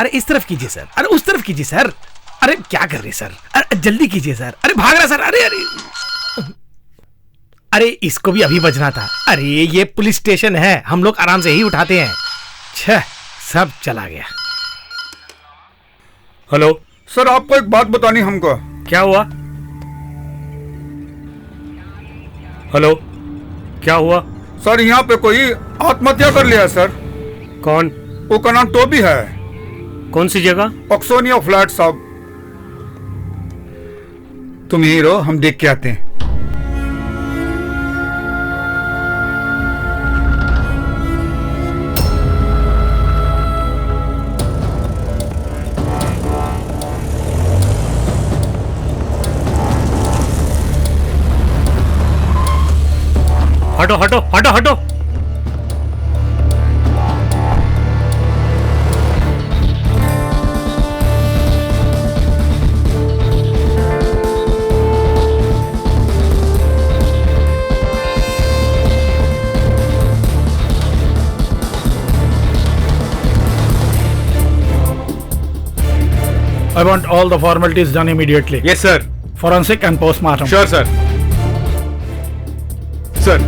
अरे इस तरफ कीजिए सर, अरे उस तरफ कीजिए सर। अरे क्या कर रहे सर, अरे जल्दी कीजिए सर। अरे भाग रहा सर। अरे अरे अरे इसको भी अभी बजना था। अरे ये पुलिस स्टेशन है, हम लोग आराम से ही उठाते हैं। छह, सब चला गया। हेलो सर, आपको एक बात बतानी हमको। क्या हुआ? हेलो क्या हुआ? सर यहाँ पे कोई आत्महत्या कर लिया सर। कौन? वो का नाम टोबी है। कौन सी जगह? ऑक्सोनिया फ्लैट साहब। तुम यही रहो, हम देख के आते हैं। हटो हटो हटो हटो। I want all the formalities done immediately. Yes sir. Forensic and postmortem. Sure sir. Sir,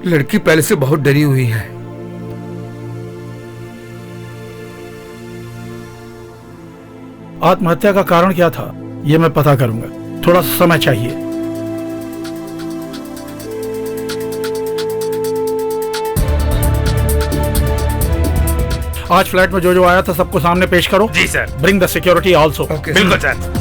लड़की पहले से बहुत डरी हुई है। आत्महत्या का कारण क्या था ये मैं पता करूंगा, थोड़ा सा समय चाहिए। आज फ्लैट में जो जो आया था सबको सामने पेश करो। जी sir. Bring the security also. बिल्कुल सर।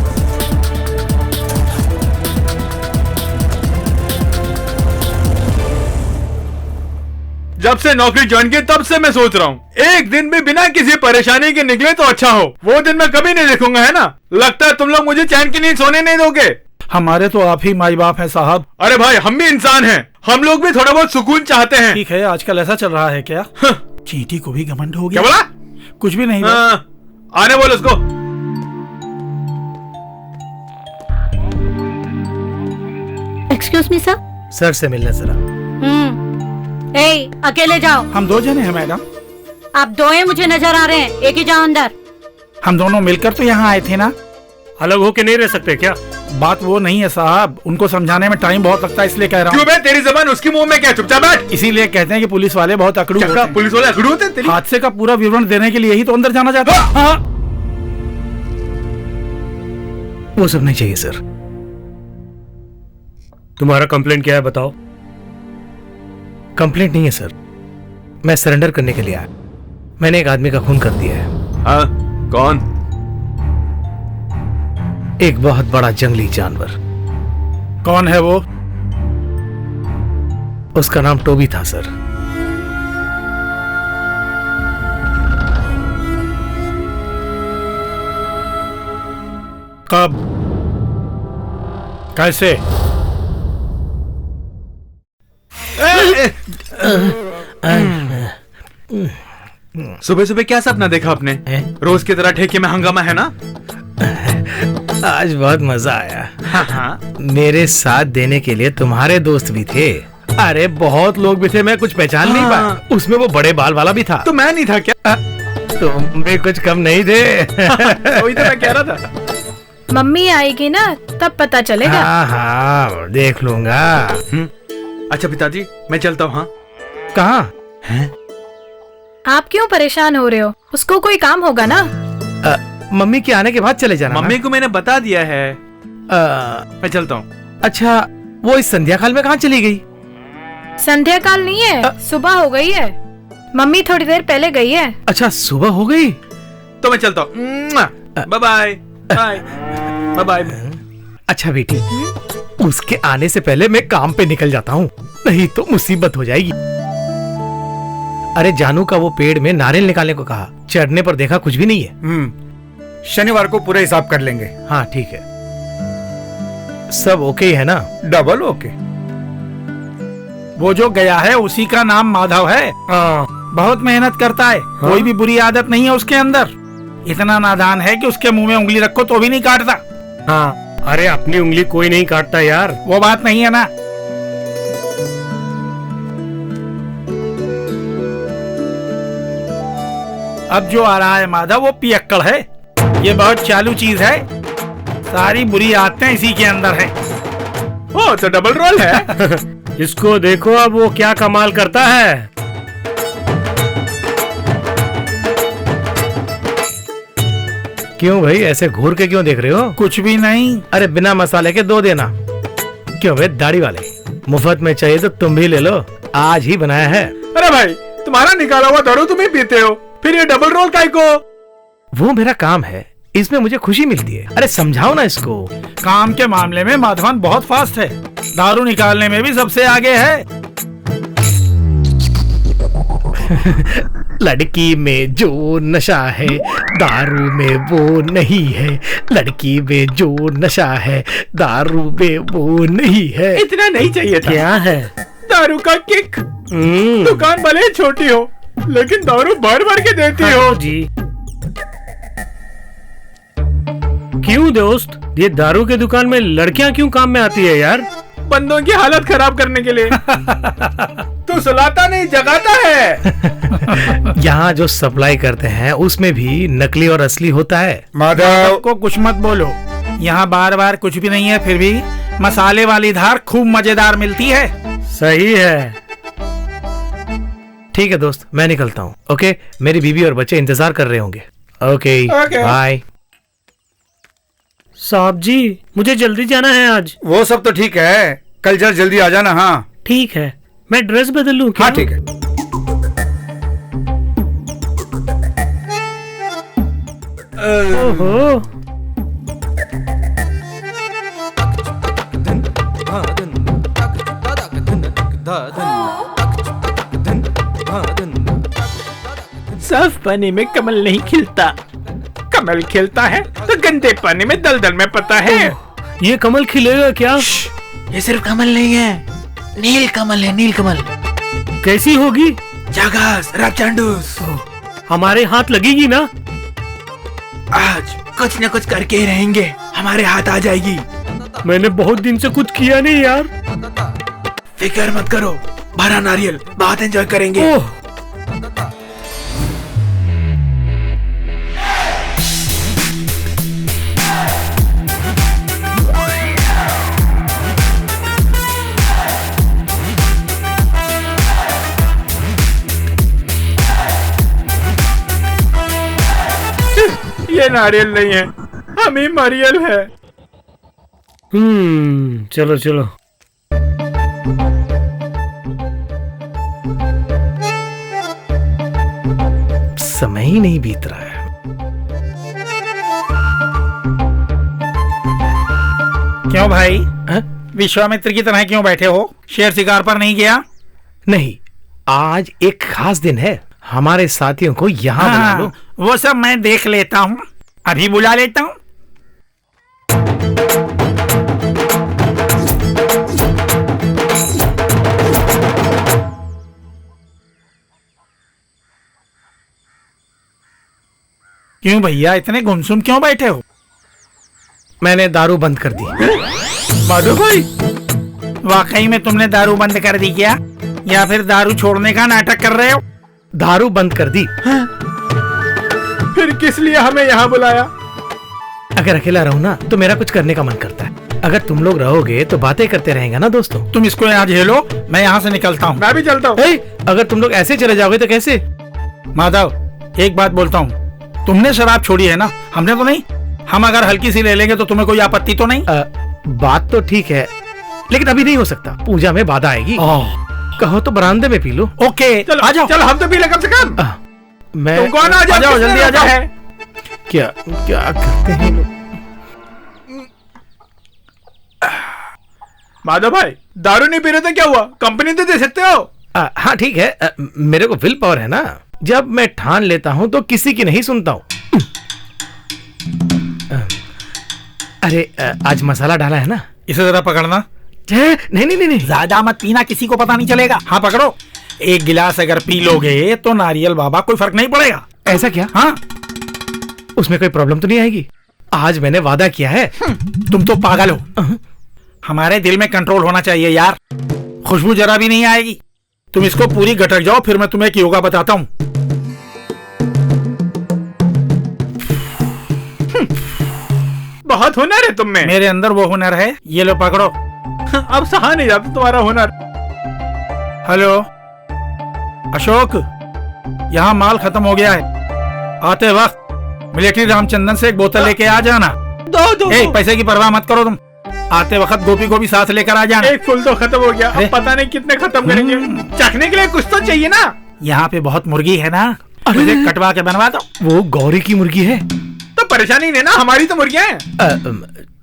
जब से नौकरी ज्वाइन की तब से मैं सोच रहा हूँ एक दिन भी बिना किसी परेशानी के निकले तो अच्छा हो। वो दिन मैं कभी नहीं देखूंगा, है ना? लगता है तुम लोग मुझे चैन की नींद सोने नहीं दोगे। हमारे तो आप ही माई बाप हैं साहब। अरे भाई, हम भी इंसान हैं, हम लोग भी थोड़ा बहुत सुकून चाहते हैं। ठीक है, आजकल ऐसा चल रहा है क्या? चींटी को भी घमंड हो गया। क्या बोला? कुछ भी नहीं। आने बोल उसको। Excuse me sir. सर से मिलना जरा। ए, अकेले जाओ। हम दो जने हैं मैडम। आप दो हैं, मुझे नजर आ रहे हैं। एक ही जाओ अंदर। हम दोनों मिलकर तो यहाँ आए थे ना। अलग होके नहीं रह सकते क्या? बात वो नहीं है साहब, उनको समझाने में टाइम बहुत लगता है, इसलिए कह रहा हूँ। क्यों बे, तेरी जबान उसकी मुंह में क्या? चुपचाप बैठ। इसीलिए कहते हैं कि पुलिस वाले बहुत अकड़ू होते हैं। पुलिस वाले अकड़ू होते हैं? हादसे का पूरा विवरण देने के लिए ही तो अंदर जाना चाहता है। हाँ। वो सब नहीं चाहिए सर। तुम्हारा कंप्लेंट क्या है बताओ? कंप्लेंट नहीं है सर, मैं सरेंडर करने के लिए आया। मैंने एक आदमी का खून कर दिया है। हाँ, कौन? एक बहुत बड़ा जंगली जानवर। कौन है वो? उसका नाम टोबी था सर। कब? कैसे? सुबह सुबह क्या सपना देखा आपने? रोज की तरह ठेके में हंगामा है ना? आज बहुत मजा आया। हाँ। मेरे साथ देने के लिए तुम्हारे दोस्त भी थे। अरे बहुत लोग भी थे, मैं कुछ पहचान नहीं पाया। उसमें वो बड़े बाल वाला भी था। तो मैं नहीं था क्या? तुम भी कुछ कम नहीं थे। वही तो मैं कह रहा था। मम्मी आएगी ना तब पता चलेगा। हाँ हाँ, देख लूंगा। अच्छा पिताजी, मैं चलता हूँ। हाँ। कहाँ? आप क्यों परेशान हो रहे हो? उसको कोई काम होगा ना। मम्मी के आने के बाद चले जाना। मम्मी को मैंने बता दिया है। मैं चलता हूँ। अच्छा, वो इस संध्या काल में कहाँ चली गई? संध्या काल नहीं है, सुबह हो गई है। मम्मी थोड़ी देर पहले गई है। अच्छा, सुबह हो गई तो मैं चलता हूँ। Bye bye bye bye bye. अच्छा बेटी, उसके आने से पहले मैं काम पे निकल जाता हूँ, नहीं तो मुसीबत हो जाएगी। अरे जानू का वो पेड़ में नारियल निकालने को कहा, चढ़ने पर देखा कुछ भी नहीं है। शनिवार को पूरा हिसाब कर लेंगे। हाँ ठीक है, सब ओके है ना? Double okay. वो जो गया है उसी का नाम माधव है। बहुत मेहनत करता है। कोई भी बुरी आदत नहीं है उसके अंदर। इतना नादान है कि उसके मुंह में उंगली रखो तो भी नहीं काटता। हाँ, अरे अपनी उंगली कोई नहीं काटता यार। वो बात नहीं है ना। अब जो आ रहा है माधव वो पियक्कड़ है। ये बहुत चालू चीज है, सारी बुरी आदतें इसी के अंदर है। ओ तो डबल रोल है। इसको देखो अब वो क्या कमाल करता है। क्यों भाई ऐसे घूर के क्यों देख रहे हो? कुछ भी नहीं। अरे बिना मसाले के 2 देना। क्यों भाई दाढ़ी वाले, मुफ्त में चाहिए तो तुम भी ले लो, आज ही बनाया है। अरे भाई तुम्हारा निकाला हुआ दारू तुम ही पीते हो, फिर ये डबल रोल काहे को? वो मेरा काम है, इसमें मुझे खुशी मिलती है। अरे समझाओ ना इसको। काम के मामले में माधवन बहुत फास्ट है, दारू निकालने में भी सबसे आगे है। लड़की में जो नशा है दारू में वो नहीं है, लड़की में जो नशा है दारू में वो नहीं है। इतना नहीं चाहिए था। क्या है? दारू का किक। दुकान भले ही छोटी हो लेकिन दारू भर भर के देती हो। जी क्यों दोस्त, ये दारू के दुकान में लड़कियां क्यों काम में आती है यार? बंदों की हालत खराब करने के लिए। तू सुलाता नहीं जगाता है। यहाँ जो सप्लाई करते हैं उसमें भी नकली और असली होता है। माधव को कुछ मत बोलो, यहाँ बार बार कुछ भी नहीं है, फिर भी मसाले वाली धार खूब मजेदार मिलती है। सही है। ठीक है दोस्त, मैं निकलता हूँ। ओके, मेरी बीवी और बच्चे इंतजार कर रहे होंगे। Okay okay. बाय। साहब जी मुझे जल्दी जाना है आज। वो सब तो ठीक है, कल जल्दी आ जाना। हाँ ठीक है, मैं ड्रेस बदल लूं क्या? हाँ ठीक है। ओहो, साफ पानी में कमल नहीं खिलता, कमल खिलता है तो गंदे पानी में दलदल में पता है। ये कमल खिलेगा क्या? ये सिर्फ कमल नहीं है, नील कमल है, नील कमल। कैसी होगी? जागास रापचांडूस, हमारे हाथ लगेगी ना? आज कुछ न कुछ करके ही रहेंगे, हमारे हाथ आ जाएगी। मैंने बहुत दिन से कुछ किया नहीं यार। फिक्र मत करो, भरा नारियल, बहुत एंजॉय करेंगे। ओह, ये नारियल नहीं है, हम ही मरियल है। चलो चलो। समय ही नहीं बीत रहा है। क्यों भाई, विश्वामित्र की तरह क्यों बैठे हो? शेर शिकार पर नहीं गया? नहीं, आज एक खास दिन है, हमारे साथियों को यहाँ बुला लो। वो सब मैं देख लेता हूँ, अभी बुला लेता हूँ। क्यों भैया इतने गुमसुम क्यों बैठे हो? मैंने दारू बंद कर दी। माधव भाई, वाकई में तुमने दारू बंद कर दी क्या, या फिर दारू छोड़ने का नाटक कर रहे हो? दारू बंद कर दी। फिर किस लिए हमें यहाँ बुलाया? अगर अकेला रहूं ना तो मेरा कुछ करने का मन करता है, अगर तुम लोग रहोगे तो बातें करते रहेंगे ना दोस्तों। तुम इसको यहाँ झेलो, मैं यहाँ से निकलता हूँ। मैं भी चलता हूँ। अगर तुम लोग ऐसे चले जाओगे तो कैसे? माधव, एक बात बोलता हूँ, तुमने शराब छोड़ी है ना, हमने तो नहीं। हम अगर हल्की सी ले लेंगे तो तुम्हें कोई आपत्ति तो नहीं? बात तो ठीक है, लेकिन अभी नहीं हो सकता, पूजा में बाधा आएगी। कहो तो बरामदे में पी लो। ओके, चलो आ जाओ। चलो, हम तो पी ले कम से कम। मैं तुम कौन? आ जाओ जल्दी आ जाओ। क्या क्या करते हैं लोग? माधव भाई, दारू नहीं पी रहे तो क्या हुआ, कंपनी तो दे सकते हो। हाँ ठीक है, मेरे को विल पावर है ना, जब मैं ठान लेता हूँ तो किसी की नहीं सुनता हूँ। अरे आज मसाला डाला है ना, इसे जरा पकड़ना। नहीं नहीं नहीं नहीं, ज्यादा मत पीना, किसी को पता नहीं चलेगा। हाँ पकड़ो, एक गिलास अगर पी लोगे तो नारियल बाबा कोई फर्क नहीं पड़ेगा। ऐसा क्या? हाँ, उसमें कोई प्रॉब्लम तो नहीं आएगी? आज मैंने वादा किया है। तुम तो पागल हो। हमारे दिल में कंट्रोल होना चाहिए यार, खुशबू जरा भी नहीं आएगी। तुम इसको पूरी गटक जाओ, फिर मैं तुम्हें एक योगा बताता हूँ। बहुत हुनर है तुम में। मेरे अंदर वो हुनर है, ये लो पकड़ो। अब सहा नहीं जाता तुम्हारा हुनर। हेलो अशोक, यहाँ माल खत्म हो गया है, आते वक्त मिलिट्री रामचंदन से एक बोतल लेके आ जाना। दो पैसे की परवाह मत करो तुम, आते वक्त गोपी को भी साथ लेकर आ जाना। एक फूल तो खत्म हो गया, अब पता नहीं कितने खत्म करेंगे। चखने के लिए कुछ तो चाहिए ना। यहाँ पे बहुत मुर्गी है ना, मुझे कटवा के बनवा दो। वो गौरी की मुर्गी है तो परेशानी नहीं ना, हमारी तो मुर्गियां हैं।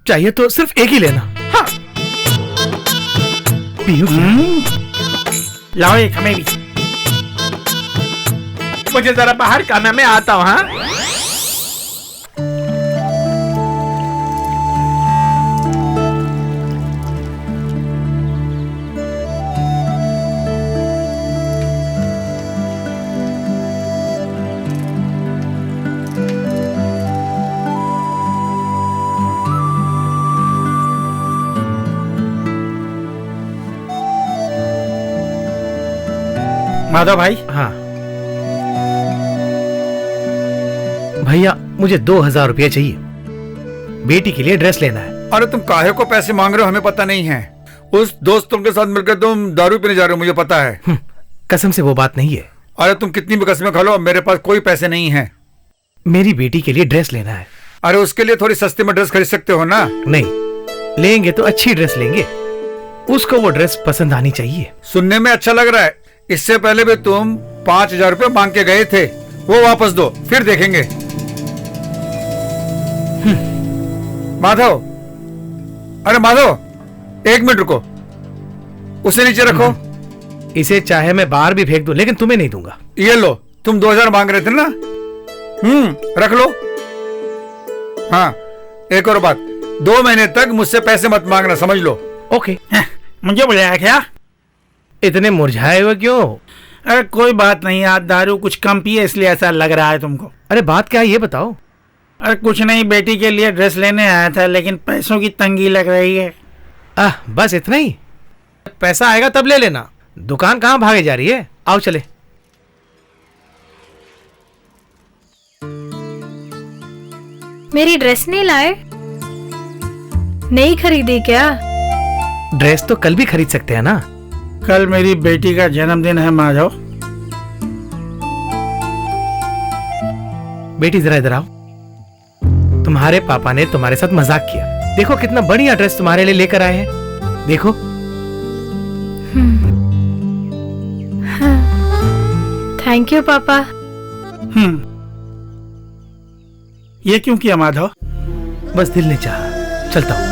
चाहिए तो सिर्फ एक ही लेना। हाँ। लाओ एक हमें भी। मुझे जरा बाहर काम है, मैं आता हूँ। हाँ माधव भाई। हाँ भैया, मुझे 2000 रुपया चाहिए, बेटी के लिए ड्रेस लेना है। अरे तुम काहे को पैसे मांग रहे हो, हमें पता नहीं है। उस दोस्तों के साथ मिलकर तुम दारू पीने जा रहे हो, मुझे पता है। कसम से वो बात नहीं है। अरे तुम कितनी भी कसमें खा लो, मेरे पास कोई पैसे नहीं है। मेरी बेटी के लिए ड्रेस लेना है। अरे उसके लिए थोड़ी सस्ते में ड्रेस खरीद सकते हो ना। नहीं, लेंगे तो अच्छी ड्रेस लेंगे, उसको वो ड्रेस पसंद आनी चाहिए। सुनने में अच्छा लग रहा है। इससे पहले भी तुम 5000 रुपये मांग के गए थे, वो वापस दो, फिर देखेंगे। माधव, अरे माधव, 1 मिनट रुको, उसे नीचे रखो। इसे चाहे मैं बाहर भी फेंक दूं, लेकिन तुम्हें नहीं दूंगा। ये लो, तुम 2000 मांग रहे थे ना। रख लो। हाँ, एक और बात, 2 महीने तक मुझसे पैसे मत मांगना, समझ लो। ओके। मुझे बुलाया क्या? इतने मुरझाए हुए क्यों? अरे कोई बात नहीं, आज दारू कुछ कम पिए इसलिए ऐसा लग रहा है तुमको। अरे बात क्या है ये बताओ। अरे कुछ नहीं, बेटी के लिए ड्रेस लेने आया था, लेकिन पैसों की तंगी लग रही है। बस इतना ही? पैसा आएगा तब ले लेना, दुकान कहाँ भागे जा रही है। आओ चले। मेरी ड्रेस नहीं लाए? नहीं खरीदी क्या? ड्रेस तो कल भी खरीद सकते हैं ना। कल मेरी बेटी का जन्मदिन है माधव। बेटी जरा इधर आओ। तुम्हारे पापा ने तुम्हारे साथ मजाक किया, देखो कितना बढ़िया ड्रेस तुम्हारे लिए लेकर आए हैं, देखो। थैंक यू पापा। ये क्यों किया माधव? बस दिल ने चाहा, चलता हूं।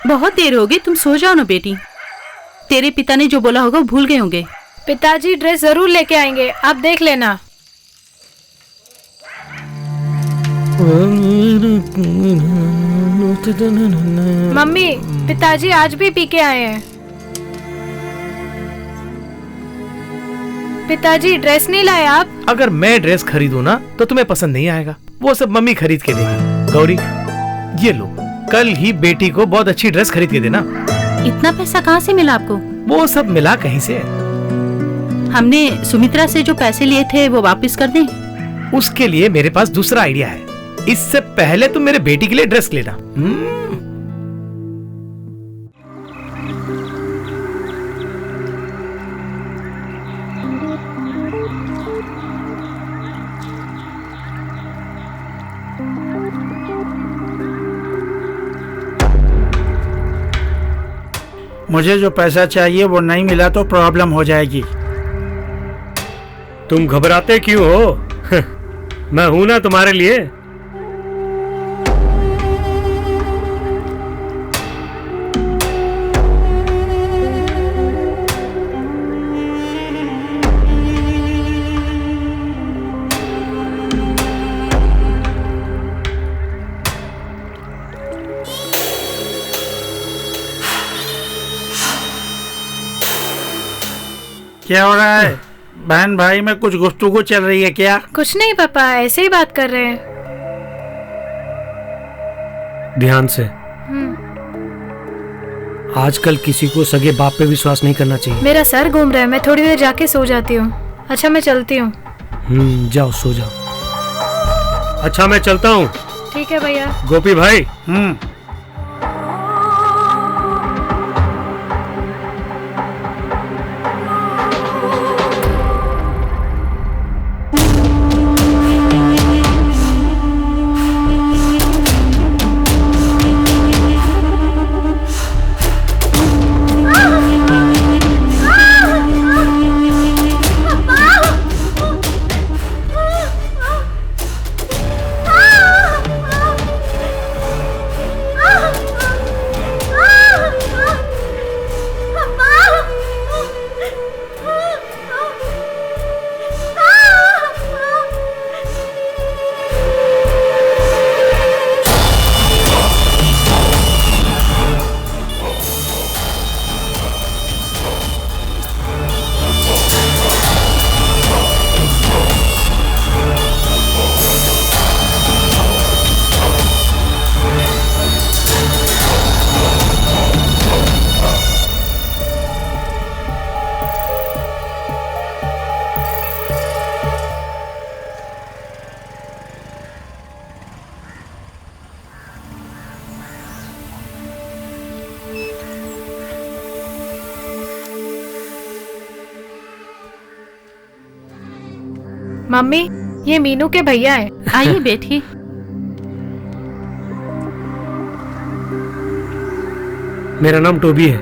बहुत देर हो गई, तुम सो जाओ ना बेटी। तेरे पिता ने जो बोला होगा वो भूल गए होंगे। पिताजी ड्रेस जरूर लेके आएंगे, आप देख लेना। मम्मी, पिताजी आज भी पी के आए हैं। पिताजी ड्रेस नहीं लाए आप? अगर मैं ड्रेस खरीदूं ना तो तुम्हें पसंद नहीं आएगा, वो सब मम्मी खरीद के देगी। गौरी, ये लो, कल ही बेटी को बहुत अच्छी ड्रेस खरीद के देना। इतना पैसा कहाँ से मिला आपको? वो सब मिला कहीं से। हमने सुमित्रा से जो पैसे लिए थे वो वापस कर दें? उसके लिए मेरे पास दूसरा आइडिया है। इससे पहले तुम मेरे बेटी के लिए ड्रेस लेना। मुझे जो पैसा चाहिए वो नहीं मिला तो प्रॉब्लम हो जाएगी। तुम घबराते क्यों हो? मैं हूं ना तुम्हारे लिए। क्या हो रहा है? बहन भाई में कुछ गुफ्तगू चल रही है क्या? कुछ नहीं पापा, ऐसे ही बात कर रहे हैं। ध्यान से। आजकल किसी को सगे बाप पे विश्वास नहीं करना चाहिए। मेरा सर घूम रहा है, मैं थोड़ी देर जाके सो जाती हूँ। अच्छा मैं चलती हूँ। जाओ सो जाओ। अच्छा मैं चलता हूँ। ठीक है भैया। गोपी भाई। मम्मी ये मीनू के भैया हैं। आइए बैठिए। मेरा नाम टोबी है।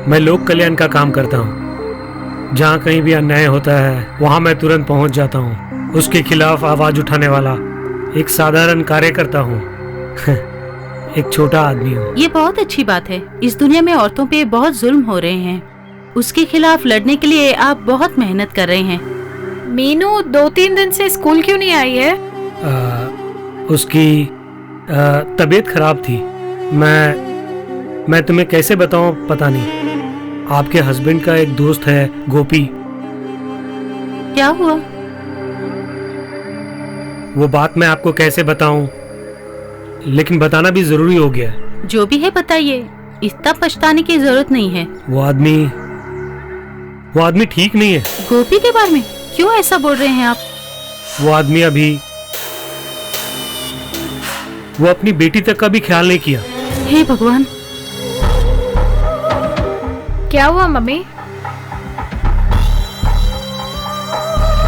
मैं लोक कल्याण का काम करता हूँ। जहाँ कहीं भी अन्याय होता है वहाँ मैं तुरंत पहुँच जाता हूँ। उसके खिलाफ आवाज उठाने वाला एक साधारण कार्यकर्ता हूँ। एक छोटा आदमी हूँ। ये बहुत अच्छी बात है। इस दुनिया में औरतों पे बहुत जुल्म हो रहे हैं, उसके खिलाफ लड़ने के लिए आप बहुत मेहनत कर रहे हैं। मीनू 2-3 दिन से स्कूल क्यों नहीं आई है? उसकी तबीयत खराब थी। मैं तुम्हें कैसे बताऊं पता नहीं। आपके हस्बैंड का एक दोस्त है गोपी। क्या हुआ? वो बात मैं आपको कैसे बताऊं, लेकिन बताना भी जरूरी हो गया। जो भी है बताइए, इतना पछताने की जरूरत नहीं है। वो आदमी ठीक नहीं है। गोपी के बारे में क्यों ऐसा बोल रहे हैं आप? वो आदमी वो अपनी बेटी तक का भी ख्याल नहीं किया। हे भगवान। क्या हुआ मम्मी?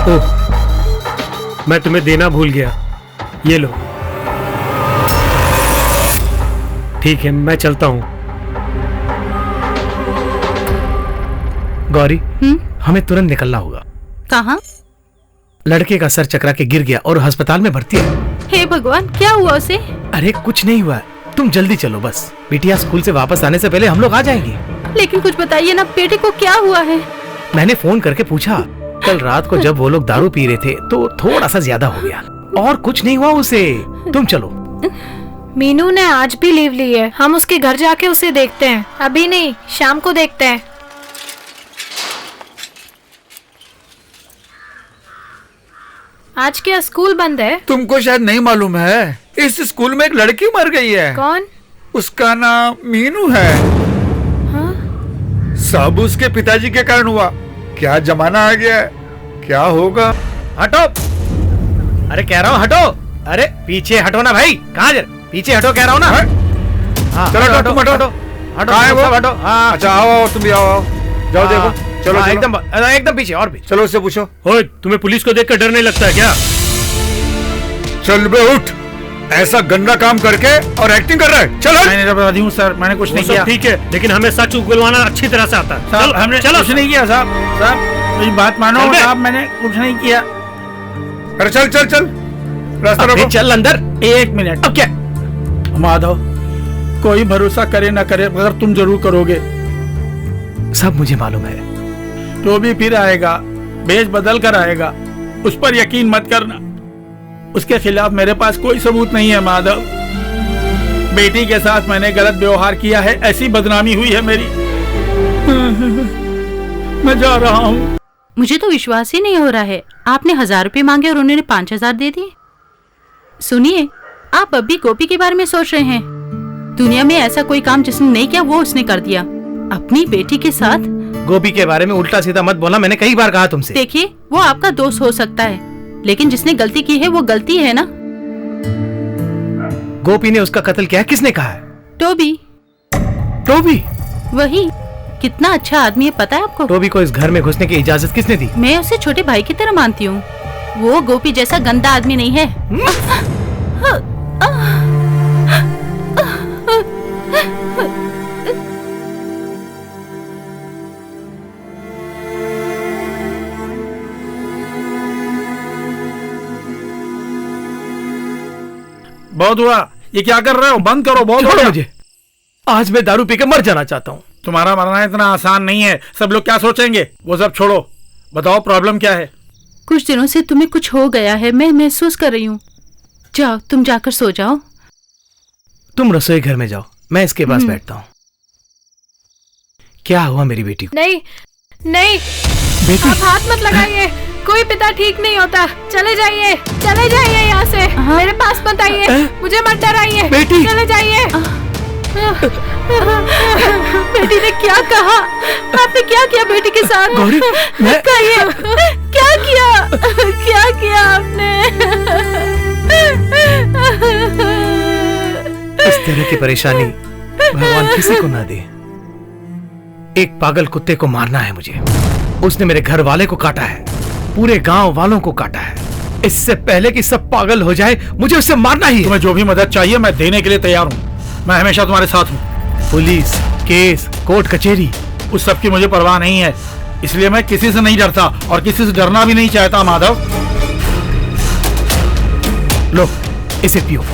ओह, मैं तुम्हें देना भूल गया। ये लो। ठीक है मैं चलता हूँ। गौरी हमें तुरंत निकलना होगा। कहाँ? लड़के का सर चकरा के गिर गया और अस्पताल में भर्ती है। हे भगवान, क्या हुआ उसे? अरे कुछ नहीं हुआ, तुम जल्दी चलो बस। बिटिया स्कूल से वापस आने से पहले हम लोग आ जाएंगे। लेकिन कुछ बताइए ना, बेटे को क्या हुआ है? मैंने फोन करके पूछा, कल रात को जब वो लोग दारू पी रहे थे तो थोड़ा सा ज्यादा हो गया, और कुछ नहीं हुआ उसे। तुम चलो। मीनू ने आज भी लीव ली है, हम उसके घर जाके उसे देखते हैं। अभी नहीं, शाम को देखते हैं। आज क्या स्कूल बंद है? तुमको शायद नहीं मालूम है, इस स्कूल में एक लड़की मर गई है। कौन? उसका नाम मीनू है। हाँ? सब उसके पिताजी के कारण हुआ। क्या जमाना आ गया है, क्या होगा? हटो, अरे कह रहा हूँ हटो। अरे पीछे हटो ना भाई, कहाँ जा? पीछे हटो कह रहा हूँ ना। हाँ, चलो हटो, तुम हटो। हटो कहाँ है वो? हटो। हाँ अच्छा आओ, तुम भी आओ। जाओ देखो। चलो हाँ, चलो। एकदम पीछे और भी। चलो उससे पूछो। ओए, तुम्हें पुलिस को देखकर डर नहीं लगता है क्या? चल बे उठ, ऐसा गंदा काम करके और एक्टिंग कर रहा है। चलो। मैंने बता दी हूँ सर, मैंने कुछ नहीं किया। ठीक है, लेकिन हमें सच उगलवाना अच्छी तरह से आता है। साहब हमने कुछ नहीं किया। साहब मेरी बात मानो। साहब मैंने कुछ नहीं किया। अरे चल चल चल, रास्ता रोको। चल अंदर। 1 मिनट। अब क्या? माधव, कोई भरोसा करे ना करे, मगर तुम जरूर करोगे। सब मुझे मालूम है। तो भी फिर आएगा, भेष बदल कर आएगा, उस पर यकीन मत करना। उसके खिलाफ मेरे पास कोई सबूत नहीं है माधव। बेटी के साथ मैंने गलत व्यवहार किया है, ऐसी बदनामी हुई है मेरी। मैं जा रहा हूँ। मुझे तो विश्वास ही नहीं हो रहा है, आपने 1000 रुपए मांगे और उन्होंने 5000 दे दिए। सुनिए, आप अब भी गोपी के बारे में सोच रहे हैं। दुनिया में ऐसा कोई काम जिसने नहीं किया वो उसने कर दिया, अपनी बेटी के साथ। गोपी के बारे में उल्टा सीधा मत बोला, मैंने कई बार कहा तुमसे। देखिए, वो आपका दोस्त हो सकता है, लेकिन जिसने गलती की है वो गलती है ना। गोपी ने उसका कत्ल किया, किसने कहा है? टोबी। टोबी? वही, कितना अच्छा आदमी है पता है आपको? टोबी को इस घर में घुसने की इजाजत किसने दी? मैं उसे छोटे भाई की तरह मानती हूँ। वो गोपी जैसा गंदा आदमी नहीं है। बहुत हुआ, ये क्या कर रहे हो? बंद करो, बहुत हो छोड़ो गया। मुझे, आज मैं दारू पीकर मर जाना चाहता हूँ। तुम्हारा मरना इतना आसान नहीं है, सब लोग क्या सोचेंगे वो सब छोड़ो, बताओ प्रॉब्लम क्या है? कुछ दिनों से तुम्हें कुछ हो गया है, मैं महसूस कर रही हूँ। जाओ, तुम जाकर सो जाओ। तुम रसोई घर में जाओ, मैं इसके पास बैठता हूँ। क्या हुआ मेरी बेटी को? नहीं नहीं, बेटी? आप हाथ मत लगाइए, कोई पिता ठीक नहीं होता। चले जाइए यहाँ से। मेरे पास मत आइए, मुझे मत डराइए। बेटी! चले जाइए। बेटी ने क्या कहा? आपने क्या किया बेटी के साथ? गौरी, मैं... कहिए, क्या किया आपने? इस तरह की परेशानी भगवान किसी को ना दे। एक पागल कुत्ते को मारना है मुझे। उसने मेरे घर वाले को काटा है, पूरे गांव वालों को काटा है। इससे पहले कि सब पागल हो जाए, मुझे उसे मारना ही है। तुम्हें जो भी मदद चाहिए मैं देने के लिए तैयार हूँ, मैं हमेशा तुम्हारे साथ हूँ। पुलिस, केस, कोर्ट कचहरी, उस सब की मुझे परवाह नहीं है, इसलिए मैं किसी से नहीं डरता और किसी से डरना भी नहीं चाहता। माधव, लो इसे पियो।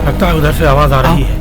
लगता है उधर से आवाज आ रही है।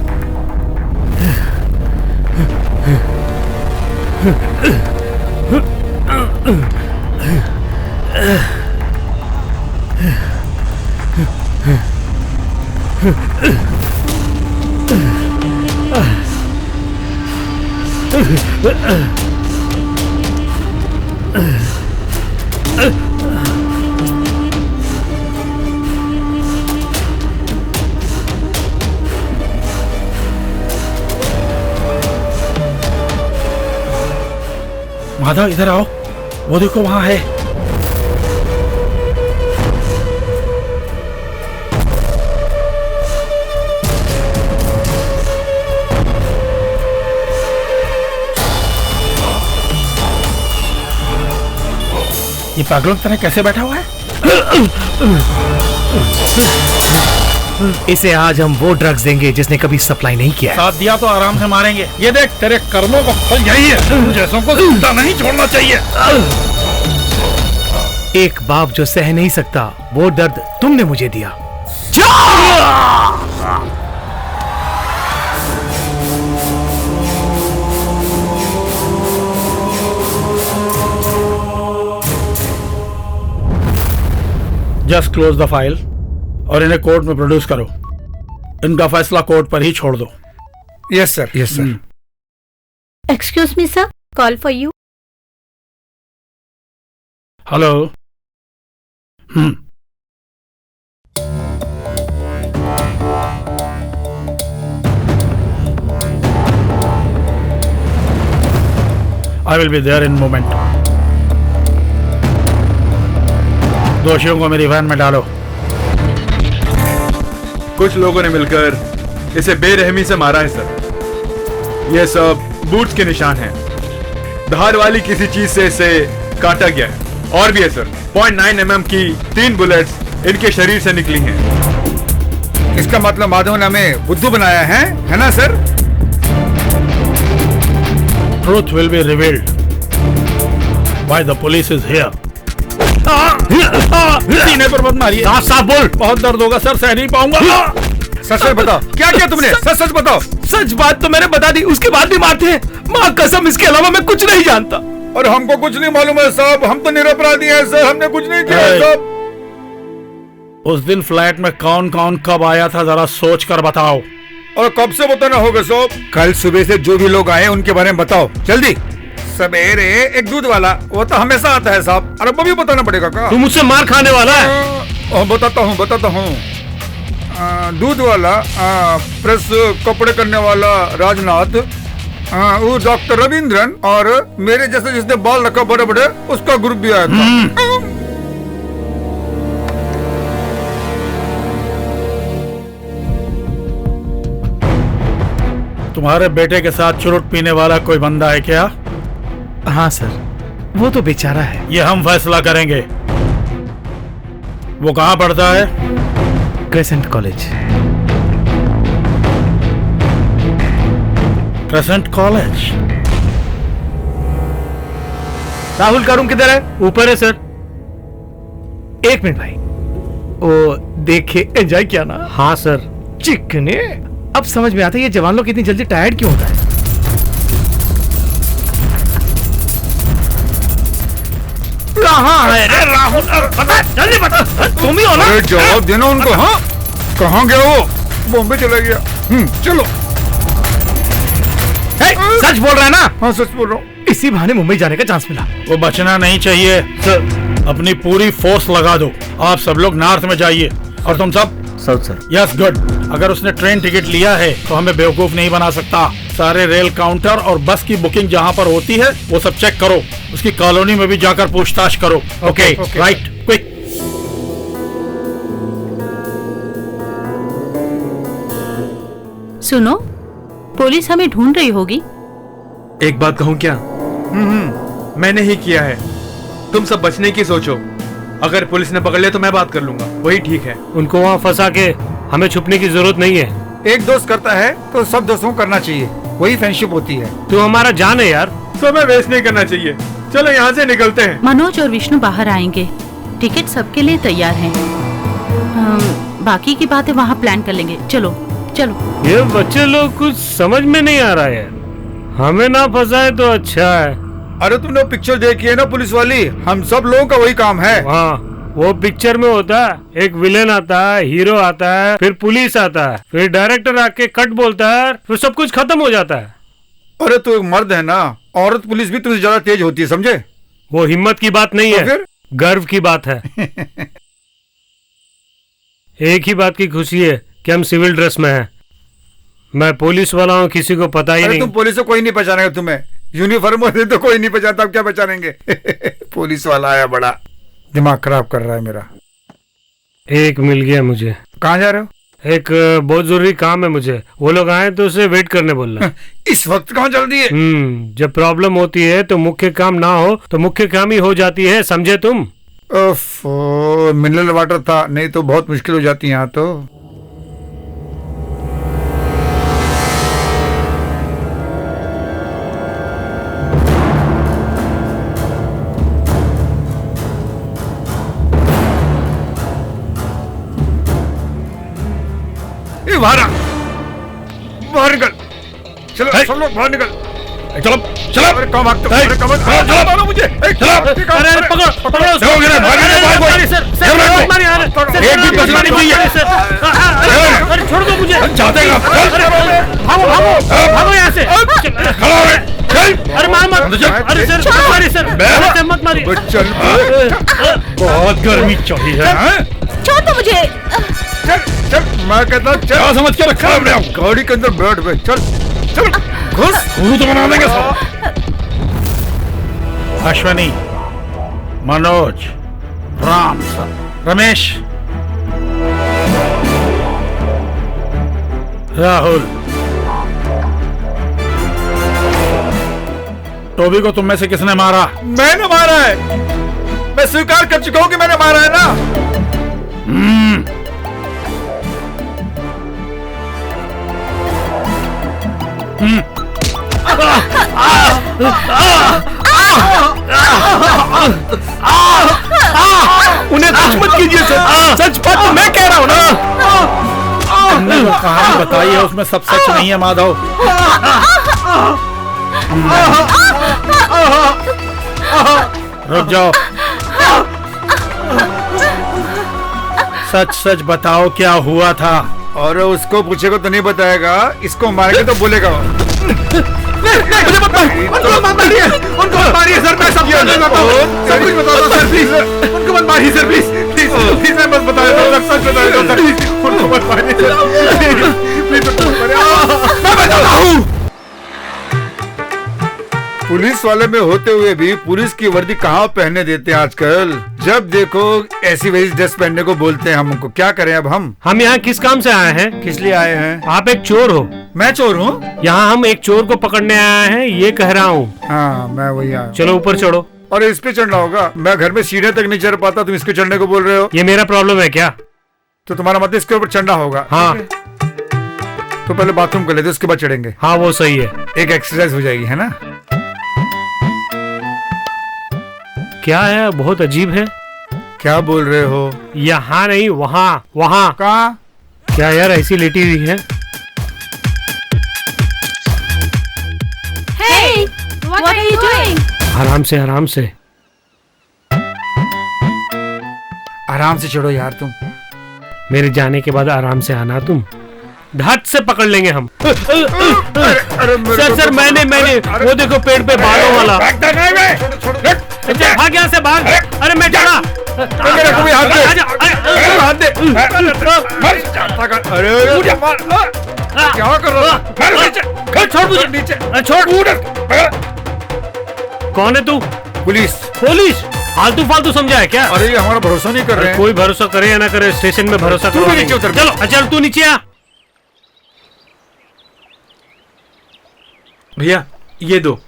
माधव इधर आओ, वो देखो वहां है। ये पागलों की तरह कैसे बैठा हुआ है? इसे आज हम वो ड्रग्स देंगे जिसने कभी सप्लाई नहीं किया है। साथ दिया तो आराम से मारेंगे। ये देख, तेरे कर्मों का फल यही है, तुम जैसों को जिंदा नहीं छोड़ना चाहिए। एक बाप जो सह नहीं सकता वो दर्द तुमने मुझे दिया। जस्ट क्लोज द फाइल और इन्हें कोर्ट में प्रोड्यूस करो। इनका फैसला कोर्ट पर ही छोड़ दो। Yes sir, yes sir. Excuse me sir, call for you. Hello. I will be there in moment. दोषियों को मेरी वैन में डालो। कुछ लोगों ने मिलकर इसे बेरहमी से मारा है सर। यह सब बूट्स के निशान हैं। धार वाली किसी चीज से इसे काटा गया है। और भी है सर, 0.9 mm की 3 बुलेट्स इनके शरीर से निकली हैं। इसका मतलब माधव ने हमें बुद्धू बनाया है ना sir? truth will be revealed. Why the police is here? सीने पर मत मारिए। साफ बोल। बहुत दर्द होगा सर, सह नहीं पाऊंगा। सच सच बताओ, क्या किया तुमने? सच सच बताओ। सच बात तो मैंने बता दी, उसके बाद भी मारते हैं। माँ कसम, इसके अलावा मैं कुछ नहीं जानता। और हमको कुछ नहीं मालूम है साहब, हम तो निरपराधी हैं सर, हमने कुछ नहीं किया है साहब। उस दिन फ्लैट में कौन कौन कब आया था, जरा सोच कर बताओ। और कब से बताना होगा साहब? कल सुबह से जो भी लोग आए उनके बारे में बताओ जल्दी। सवेरे एक दूध वाला, वो तो हमेशा आता है साहब। अरे वो भी बताना पड़ेगा क्या? तू मुझसे मार खाने वाला है। बताता हूँ। दूध वाला, प्रेस कपड़े करने वाला राजनाथ, वो डॉक्टर रविंद्रन, और मेरे जैसे जिसने बाल रखा बड़े बड़े, उसका ग्रुप भी आया था। तुम्हारे बेटे के साथ चुरुट पीने वाला कोई बंदा है क्या? हाँ सर, वो तो बेचारा है। ये हम फैसला करेंगे। वो कहाँ पढ़ता है? Crescent college. Crescent college. Rahul का रूम किधर है? ऊपर है सर। 1 मिनट भाई। ओ देखे, एंजॉय किया ना? हाँ सर। चिकने। अब समझ में आता है ये जवान लोग इतनी जल्दी टायर्ड क्यों होता है। कहाँ है रे राहुल? बता, जल्दी बता। तुम ही हो ना? अरे जवाब देना उनको। हाँ, कहाँ गया वो? बॉम्बे चला गया। चलो। सच बोल रहा है ना? हाँ सच बोल रहा हूँ। इसी बहाने मुंबई जाने का चांस मिला। वो बचना नहीं चाहिए सर। अपनी पूरी फोर्स लगा दो। आप सब लोग नॉर्थ में जाइए। और तुम सब? South sir. Yes good. अगर उसने ट्रेन टिकट लिया है तो हमें बेवकूफ नहीं बना सकता। सारे रेल काउंटर और बस की बुकिंग जहाँ पर होती है वो सब चेक करो। उसकी कॉलोनी में भी जाकर पूछताछ करो। Okay right, quick. सुनो, पुलिस हमें ढूंढ रही होगी। एक बात कहूँ क्या? मैंने ही किया है। तुम सब बचने की सोचो। अगर पुलिस ने पकड़ लिया तो मैं बात कर लूंगा, वही ठीक है। उनको वहाँ फंसा के हमें छुपने की जरूरत नहीं है। एक दोस्त करता है तो सब दोस्तों को करना चाहिए, वही फ्रेंडशिप होती है। तू हमारा जान है यार। समय वेस्ट नहीं करना चाहिए। चलो यहाँ से निकलते हैं। मनोज और विष्णु बाहर आएंगे। टिकट सबके लिए तैयार है। बाकी की बातें वहाँ प्लान कर लेंगे। चलो चलो। ये बच्चे लोग कुछ समझ में नहीं आ रहा है। हमें ना फंसाए तो अच्छा है। अरे तुमने वो पिक्चर देखी है ना पुलिस वाली? हम सब लोगों का वही काम है। हाँ, वो पिक्चर में होता है, एक विलेन आता है, हीरो आता है, फिर पुलिस आता है, फिर डायरेक्टर आके कट बोलता है, फिर सब कुछ खत्म हो जाता है। अरे तू एक मर्द है ना, औरत पुलिस भी तुझसे ज्यादा तेज होती है, समझे? वो हिम्मत की बात नहीं तो है, फिर? गर्व की बात है। एक ही बात की खुशी है कि हम सिविल ड्रेस में हैं। मैं पुलिस वाला हूँ, किसी को पता ही अरे नहीं। तुम पुलिस से कोई नहीं पहचानेगा तुम्हें। यूनिफॉर्म होते तो कोई नहीं पहचानता, अब क्या पहचानेंगे? पुलिस वाला आया, बड़ा दिमाग खराब कर रहा है मेरा। एक मिल गया मुझे। कहाँ जा रहे हो? एक बहुत जरूरी काम है मुझे। वो लोग आए तो उसे वेट करने बोलना। इस वक्त कहाँ जल्दी है? जब प्रॉब्लम होती है तो मुख्य काम ना हो तो मुख्य काम ही हो जाती है, समझे तुम? मिनरल वाटर था, नहीं तो बहुत मुश्किल हो जाती है यहाँ तो। बाहर निकल। चलो सब लोग बाहर निकल। चलो चलो। अरे कहाँ भागते हो? अरे कहाँ भागते हो? चलो मारो मुझे। चलो। अरे पकड़ो पकड़ो उसको। चलो, गिरा, भाग, गिरा, भाग, भाग। सर सर मत मारिए यार। सर, एक भी मत बचना नहीं मारिए, चाहिए। सर। अरे छोड़ दो मुझे। चाहते हैं आप? अरे भागो भागो भागो यहाँ से। खड़ा हो, चल। अरे मार मत। अरे सर मत मारिए सर। अरे मत मारिए। चल बहुत गर्मी चढ़ी है। छोड़ दो मुझे। चल चल, मैं कहता हूँ क्या चल। समझ के रखा है हमने? गाड़ी के अंदर बैठ बे। चल चल घुस। गुरु तो बना देंगे सब। अश्वनी, मनोज, राम, रमेश, राहुल, टोबी को तुम में से किसने मारा? मैंने मारा है। मैं स्वीकार कर चुका हूँ कि मैंने मारा है ना। उन्हें कुछ मत कीजिए सर, सच बात तो मैं कह रहा हूँ ना। तुमने जो कहानी बताई है उसमें सब सच नहीं है माधव। रुक जाओ, सच सच बताओ क्या हुआ था। और उसको पूछेगा तो नहीं बताएगा, इसको मारेंगे तो बोलेगा। मुझे मत मारिए, उनको मत मारिए सर, मैं सब सब कुछ बता दो सर प्लीज, उनको मत मारिए सर प्लीज प्लीज प्लीज, मैं बस बता दो सर, सच बता दो सर, उनको मत मारिए सर प्लीज, मैं बताता हूँ। पुलिस वाले में होते हुए भी पुलिस की वर्दी कहाँ पहनने देते हैं आजकल। जब देखो ऐसी वैसी ड्रेस पहनने को बोलते हैं हमको। क्या करें अब हम यहाँ किस काम से आए हैं? किस लिए आए हैं? आप एक चोर हो। मैं चोर हूँ? यहाँ हम एक चोर को पकड़ने आए हैं, ये कह रहा हूँ। हाँ मैं वही आया। चलो ऊपर चढ़ो। और इस पे चढ़ना होगा? मैं घर में सीढ़ियाँ तक नहीं चढ़ पाता, तुम इसके चढ़ने को बोल रहे हो? ये मेरा प्रॉब्लम है क्या? तो तुम्हारा मतलब इसके ऊपर चढ़ना होगा? हाँ। तो पहले बाथरूम कर लेते, उसके बाद चढ़ेंगे। हाँ वो सही है, एक एक्सरसाइज हो जाएगी, है ना? क्या है, बहुत अजीब है। क्या बोल रहे हो? यहाँ नहीं, वहाँ वहाँ। कहाँ? क्या यार ऐसी लेटी हुई है? Hey, what are you doing? आराम से आराम से। आराम से चढ़ो यार तुम। मेरे जाने के बाद आराम से आना तुम, धट से पकड़ लेंगे हम। सर मैंने वो देखो पेड़ पे बालों वाला। भाग यहाँ से भाग। अरे मैं चढ़ा। हाथ दे। अरे क्या कर रहा है? छोड़ मुझे नीचे, छोड़। कौन है तू? पुलिस। पुलिस? फालतू समझा है क्या? अरे ये हमारा भरोसा नहीं कर रहे हैं। कोई भरोसा करे या ना करे, स्टेशन में भरोसा करो। चलो चल तू नीचे आ। भैया ये दो।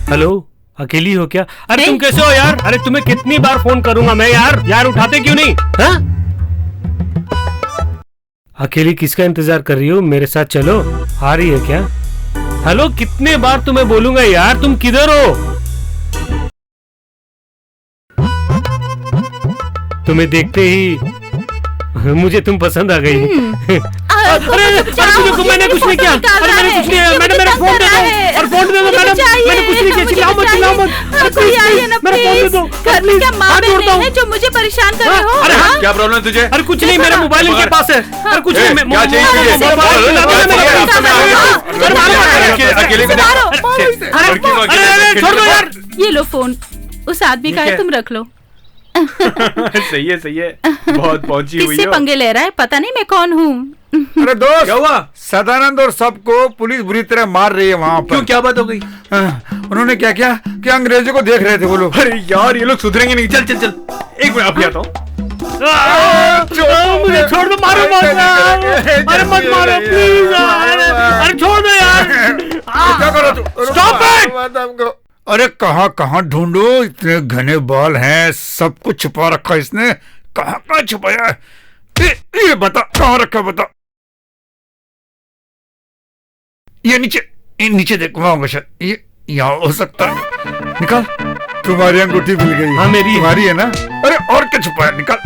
हेलो, अकेली हो क्या? अरे तुम कैसे हो यार? अरे तुम्हें कितनी बार फोन करूंगा मैं यार उठाते क्यों नहीं? हाँ? अकेली किसका इंतजार कर रही हो? मेरे साथ चलो। आ रही है क्या? हेलो, कितने बार तुम्हें बोलूंगा यार, तुम किधर हो? तुम्हें देखते ही मुझे तुम पसंद आ गई। मैंने कुछ नहीं किया। अरे मैंने कुछ नहीं, मैंने मेरा फोन दे दो। और फोन दे दो मैडम, मैंने कुछ नहीं किया। चिल्लाओ मत। कोई आइए ना मेरा फोन दे दो। घर में क्या माँ बहनें हैं जो मुझे परेशान कर रहे हो? अरे क्या प्रॉब्लम है तुझे? अरे कुछ नहीं, मेरा मोबाइल इनके पास है। अरे कुछ नहीं, क्या चाहिए तुझे? छोड़ दो यार। ये लो फोन, उस आदमी का है, तुम रख लो। सही है, बहुत पहुंची हुई किससे हो। पंगे ले रहा है? पता नहीं मैं कौन हूँ। अरे दोस्त, क्या हुआ? सदानंद और सबको पुलिस बुरी तरह मार रही है वहाँ पर। क्यों, क्या बात हो गई? उन्होंने क्या किया कि अंग्रेजों को देख रहे थे वो लोग। अरे यार ये लोग सुधरेंगे नहीं। चल एक मिनट अभी आता हूँ। मुझे छोड़ दो, मारो मत। अरे मत मारो प्लीज। अरे छोड़ दो यार। क्या कर रहा तू? Stop it. अरे कहाँ ढूंढो, इतने घने बाल हैं, सब कुछ छुपा रखा इसने। कहाँ छुपाया है? ये बता कहाँ रखा, बता। ये नीचे देखो, वहाँ होगा शायद। ये यहाँ हो सकता है। निकाल। तुम्हारी अंगूठी मिल गई। हाँ मेरी तुम्हारी है ना? अरे और क्या छुपाया, निकाल।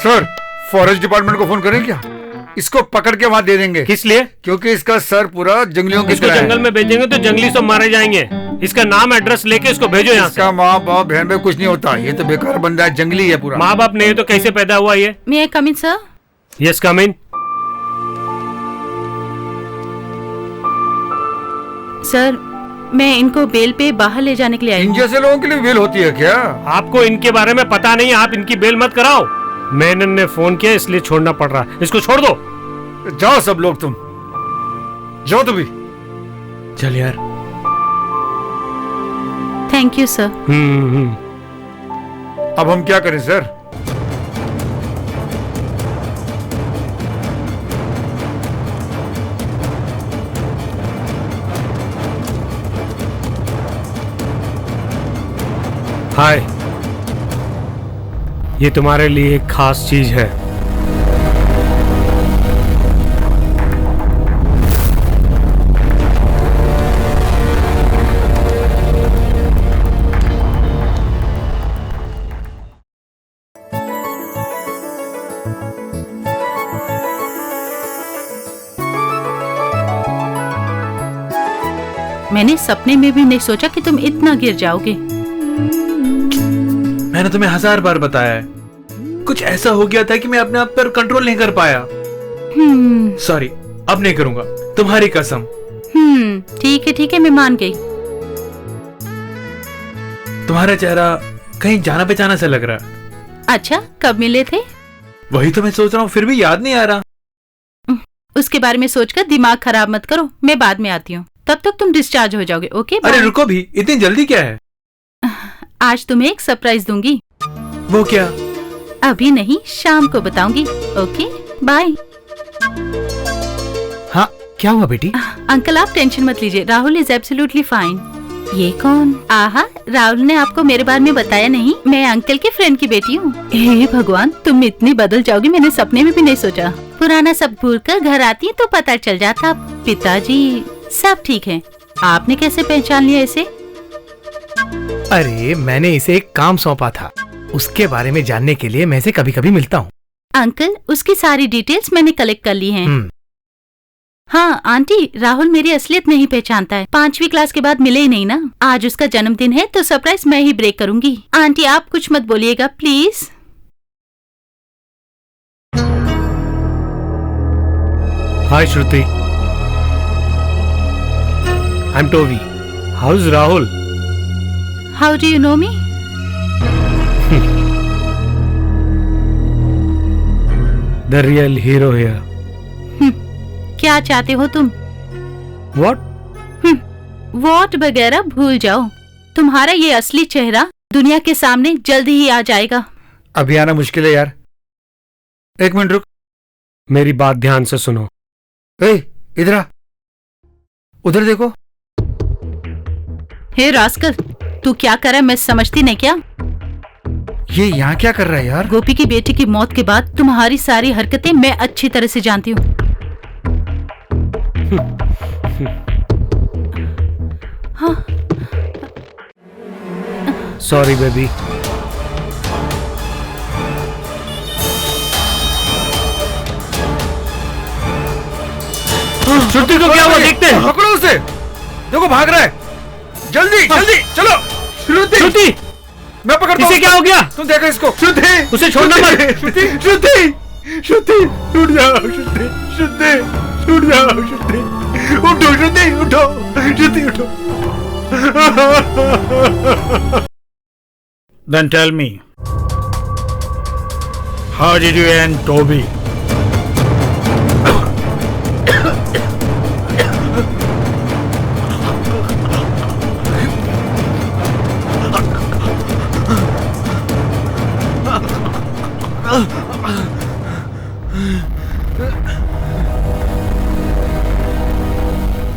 सर, फॉरेस्ट डिपार्टमेंट को फोन करें क्या? इसको पकड़ के वहाँ दे देंगे। किस लिए? क्योंकि इसका सर पूरा जंगलियों की इसको तरह है। जंगल में भेजेंगे तो जंगली सब मारे जाएंगे। इसका नाम एड्रेस लेके इसको भेजो यहाँ से। इसका माँ बाप बहन में कुछ नहीं होता, ये तो बेकार बंदा है, जंगली है पूरा। माँ बाप नहीं है तो कैसे पैदा हुआ ये? May I come in, sir? Yes come in. Sir, मैं इनको बेल पे बाहर ले जाने के लिए आई इन हूँ। जैसे लोगों के लिए बेल होती है क्या? आपको इनके बारे में पता नहीं, आप इनकी बेल मत कराओ। मैनन ने फोन किया इसलिए छोड़ना पड़ रहा है। इसको छोड़ दो। जाओ सब लोग, तुम जाओ। तुम भी चल यार। Thank you sir. अब हम क्या करें सर? हाय, ये तुम्हारे लिए एक खास चीज है। मैंने सपने में भी नहीं सोचा कि तुम इतना गिर जाओगे। मैंने तुम्हें 1000 बार बताया है, कुछ ऐसा हो गया था कि मैं अपने आप पर कंट्रोल नहीं कर पाया। सॉरी, अब नहीं करूंगा, तुम्हारी कसम। ठीक है, मैं मान गई। तुम्हारा चेहरा कहीं जाना पहचाना सा लग रहा है। अच्छा, कब मिले थे? वही तो मैं सोच रहा हूँ, फिर भी याद नहीं आ रहा। उसके बारे में सोचकर दिमाग खराब मत करो, मैं बाद में आती हूँ, तब तक तुम डिस्चार्ज हो जाओगे। ओके अरे रुको भी, इतनी जल्दी क्या है? आज तुम्हें एक सरप्राइज दूंगी। वो क्या? अभी नहीं, शाम को बताऊंगी। Okay bye. हाँ, क्या हुआ बेटी? अंकल आप टेंशन मत लीजिए, राहुल इज एब्सोल्युटली फाइन। ये कौन? आहा, राहुल ने आपको मेरे बारे में बताया नहीं। मैं अंकल के फ्रेंड की बेटी हूँ। हे भगवान, तुम इतनी बदल जाओगी मैंने सपने में भी नहीं सोचा। पुराना सब भूल कर घर आती है तो पता चल जाता। पिताजी सब ठीक है। आपने कैसे पहचान लिया इसे? अरे मैंने इसे एक काम सौंपा था, उसके बारे में जानने के लिए मैं इसे कभी कभी मिलता हूँ। अंकल, उसकी सारी डिटेल्स मैंने कलेक्ट कर ली हैं। हाँ आंटी, राहुल मेरी असलियत नहीं पहचानता है। 5वीं क्लास के बाद मिले ही नहीं ना। आज उसका जन्मदिन है तो सरप्राइज मैं ही ब्रेक करूंगी। आंटी आप कुछ मत बोलिएगा please. Hi Shruti, I'm Toby. House Rahul? How do you know me? The real hero here. क्या चाहते हो तुम? व्हाट? वॉट वगैरह भूल जाओ। तुम्हारा ये असली चेहरा दुनिया के सामने जल्दी ही आ जाएगा। अभी आना मुश्किल है यार। एक मिनट रुक, मेरी बात ध्यान से सुनो। इधर आ, उधर देखो। हे रास्कल, तू क्या कर रहा है मैं समझती नहीं क्या? ये यहाँ क्या कर रहा है यार? गोपी की बेटी की मौत के बाद तुम्हारी सारी हरकतें मैं अच्छी तरह से जानती हूँ। हाँ। Sorry baby. श्रुति को क्या हुआ देखते हैं। पकड़ो उसे, देखो भाग रहा है। जल्दी जल्दी चलो। श्रुति, मैं पकड़ता हूँ। इसे क्या हो गया? तुम देखो इसको। श्रुति, उसे छोड़ना मत। श्रुति, श्रुति, उठ जाओ श्रुति, उठ जाओ श्रुति, उठो श्रुति, उठो। Then tell me, how did you end Toby?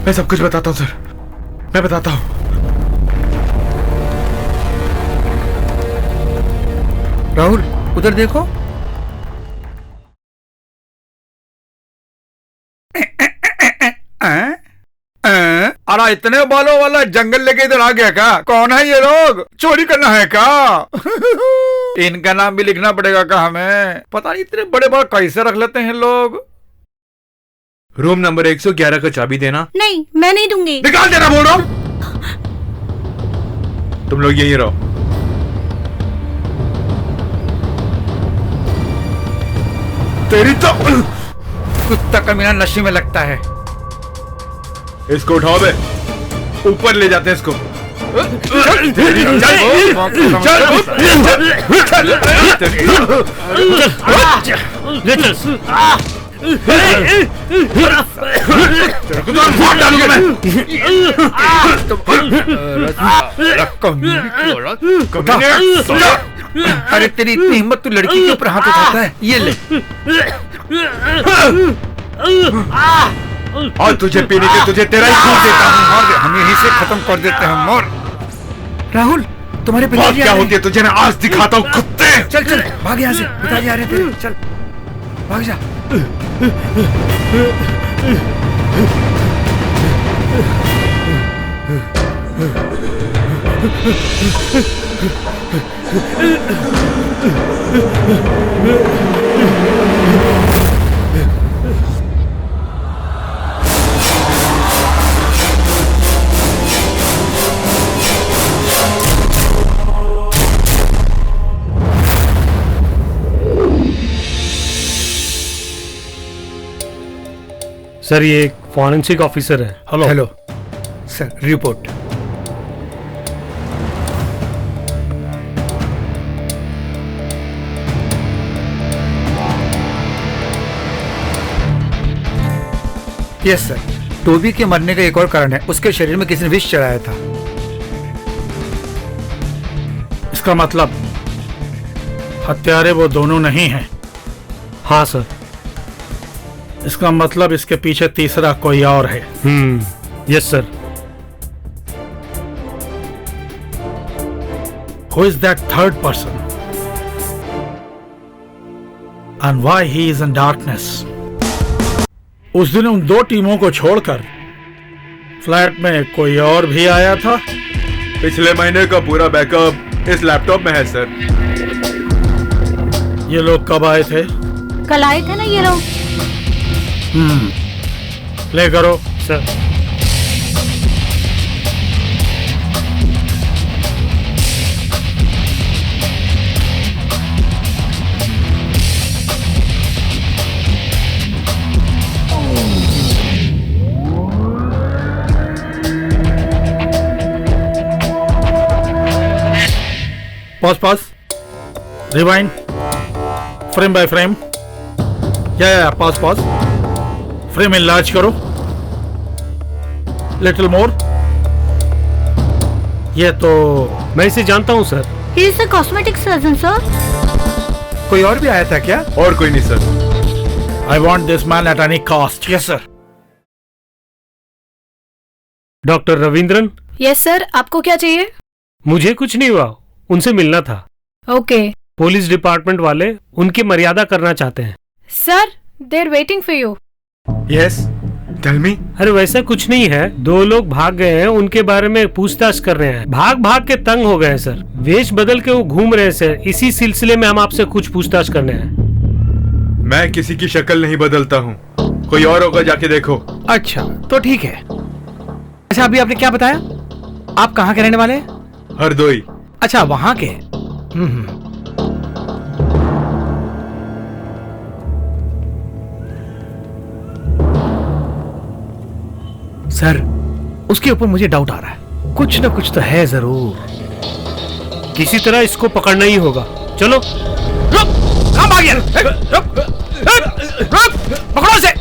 मैं सब कुछ बताता हूँ सर, मैं बताता हूँ। राहुल उधर देखो। अरे इतने बालों वाला जंगल लेके इधर आ गया क्या? कौन है ये लोग? चोरी करना है क्या? इनका नाम भी लिखना पड़ेगा क्या हमें? पता नहीं इतने बड़े बाल कैसे रख लेते हैं लोग। रूम नंबर 111 का चाबी देना। नहीं, मैं नहीं दूंगी। निकाल देना बोल रहा हूं। तुम लोग यहीं रहो। तेरी तो कुत्ता कमीना नशे में लगता है। इसको उठाओ बे, ऊपर ले जाते हैं इसको। अरे तेरी इतनी हिम्मत, तू लड़की के ऊपर हाथ उठाता है। ये ले। और तुझे पीने के तुझे तेरा ही खून देता हूँ। हम यहीं से खत्म कर देते हैं। मोर राहुल, तुम्हारे बात पिताजी क्या आ रहे होती है तुझे मैं आज दिखाता हूँ कुत्ते। हैं। चल चल भाग यहाँ से, पिताजी आ रहे हैं तेरे, चल भाग जा। सर ये एक फॉरेंसिक ऑफिसर है। Hello hello sir, report. Yes sir, Toby के मरने का एक और कारण है, उसके शरीर में किसी ने विष चढ़ाया था। इसका मतलब हत्यारे वो दोनों नहीं हैं। हाँ सर। इसका मतलब इसके पीछे तीसरा कोई और है। Yes sir. Who is that third person? And why he is in darkness? उस दिन उन दो टीमों को छोड़कर फ्लैट में कोई और भी आया था। पिछले महीने का पूरा बैकअप इस लैपटॉप में है सर। ये लोग कब आए थे? कल आए थे ना ये लोग। ले करो sir. Pause rewind frame by frame. या पॉज फ्रेम इनलार्ज करो, लिटिल मोर। ये तो मैं इसे जानता हूँ sir. He is a cosmetic surgeon, sir. कोई और भी आया था क्या? और कोई नहीं sir. I want this man at any cost. Yes sir. Doctor Ravindran. Yes sir, आपको क्या चाहिए? मुझे कुछ नहीं हुआ, उनसे मिलना था। ओके पुलिस डिपार्टमेंट वाले उनकी मर्यादा करना चाहते हैं। Sir, they are waiting for you. Yes tell me. अरे वैसा कुछ नहीं है, दो लोग भाग गए हैं, उनके बारे में पूछताछ कर रहे हैं। भाग भाग के तंग हो गए हैं सर, वेश बदल के वो घूम रहे हैं सर। इसी सिलसिले में हम आपसे कुछ पूछताछ करने हैं। मैं किसी की शक्ल नहीं बदलता हूँ, कोई और होगा जाके देखो। अच्छा तो ठीक है। अच्छा अभी आपने क्या बताया, आप कहाँ के रहने वाले हैं? हरदोई। अच्छा वहां के। सर उसके ऊपर मुझे डाउट आ रहा है, कुछ ना कुछ तो है जरूर। किसी तरह इसको पकड़ना ही होगा। चलो। कहाँ भाग गया? पकड़ो से।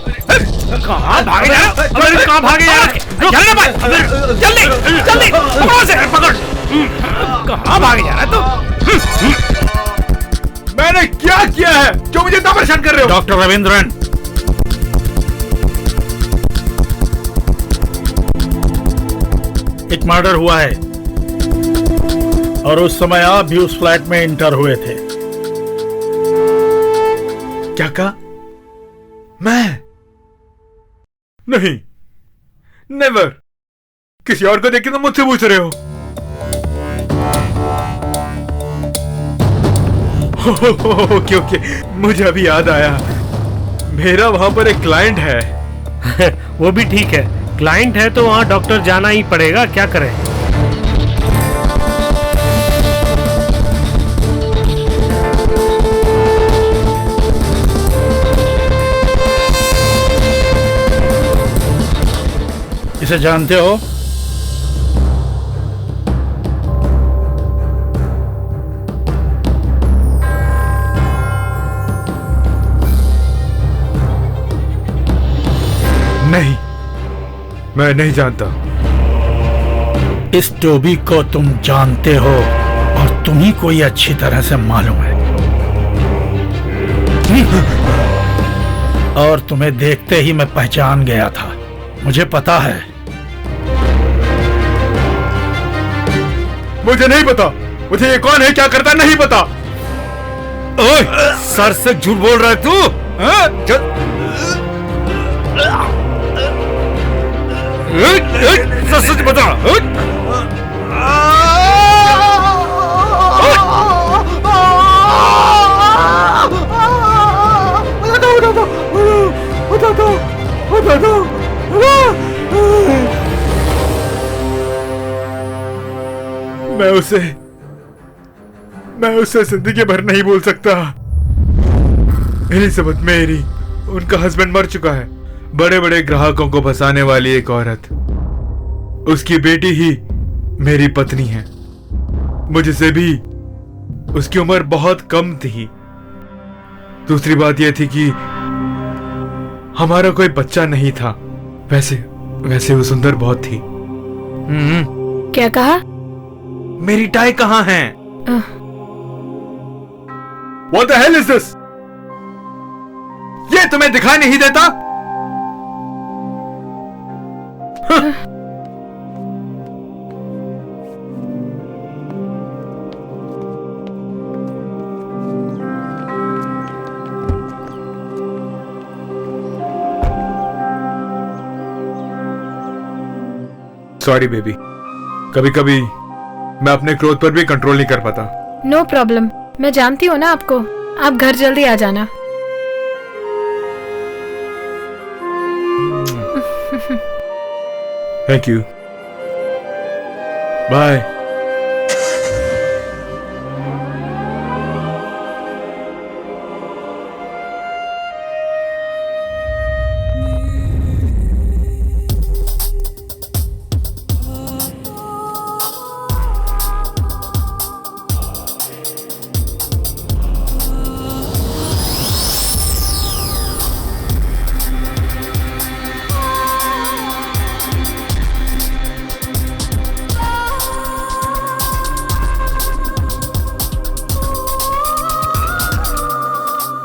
कहाँ भागे जा रहे हो? अरे कहाँ भागे जा रहे हो? चलने पाए। जल्दी जल्दी पकड़ो से, पकड़। कहाँ भागे जा रहा है तू? मैंने क्या किया है जो मुझे इतना परेशान कर रहे हो? डॉक्टर रविंद्रन, एक मर्डर हुआ है और उस समय आप भी उस फ्लैट में इंटर हुए थे। क्या कहा? मैं नहीं, नेवर। किसी और को देख के तो मुझसे पूछ रहे हो। ओके ओके, मुझे अभी याद आया, मेरा वहां पर एक क्लाइंट है। वो भी ठीक है, क्लाइंट है तो वहाँ डॉक्टर जाना ही पड़ेगा, क्या करें। इसे जानते हो? नहीं, मैं नहीं जानता। इस टोबी को तुम जानते हो और तुम्ही को ये अच्छी तरह से मालूम है। और तुम्हें देखते ही मैं पहचान गया था, मुझे पता है। मुझे नहीं पता, मुझे ये कौन है, क्या करता है, नहीं पता। ओए, सर से झूठ बोल रहा है तू? हाँ? सच सच बता। मैं उसे जिंदगी भर नहीं भूल सकता। एलिजाबेथ मेरी, उनका हस्बैंड मर चुका है। बड़े बड़े ग्राहकों को फंसाने वाली एक औरत, उसकी बेटी ही मेरी पत्नी है। मुझसे भी उसकी उम्र बहुत कम थी। दूसरी बात यह थी कि हमारा कोई बच्चा नहीं था। वैसे वो सुंदर बहुत थी। क्या कहा? मेरी टाई कहाँ है? What the hell is this? ये तुम्हें दिखाई नहीं देता? सॉरी बेबी, कभी कभी मैं अपने क्रोध पर भी कंट्रोल नहीं कर पाता। नो प्रॉब्लम, मैं जानती हूँ ना आपको। आप घर जल्दी आ जाना। Thank you, bye.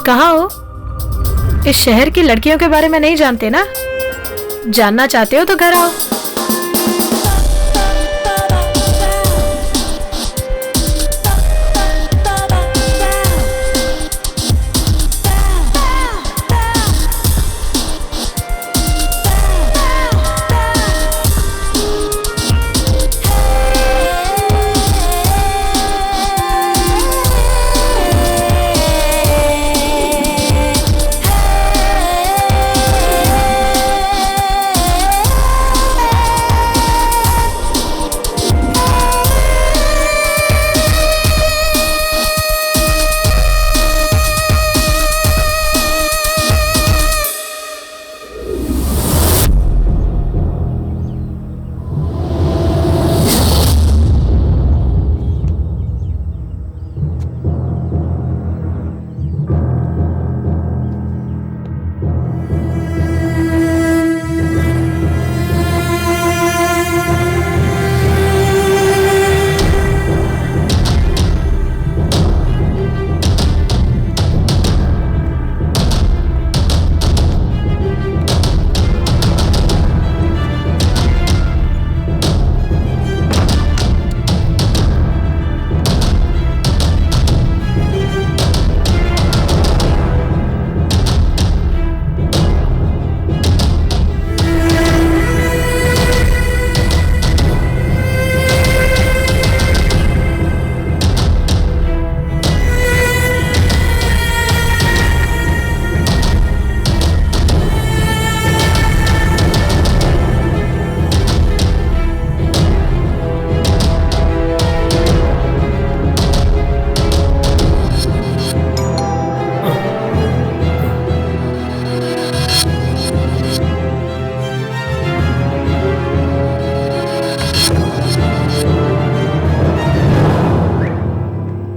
कहाँ हो? इस शहर की लड़कियों के बारे में नहीं जानते ना? जानना चाहते हो तो घर आओ।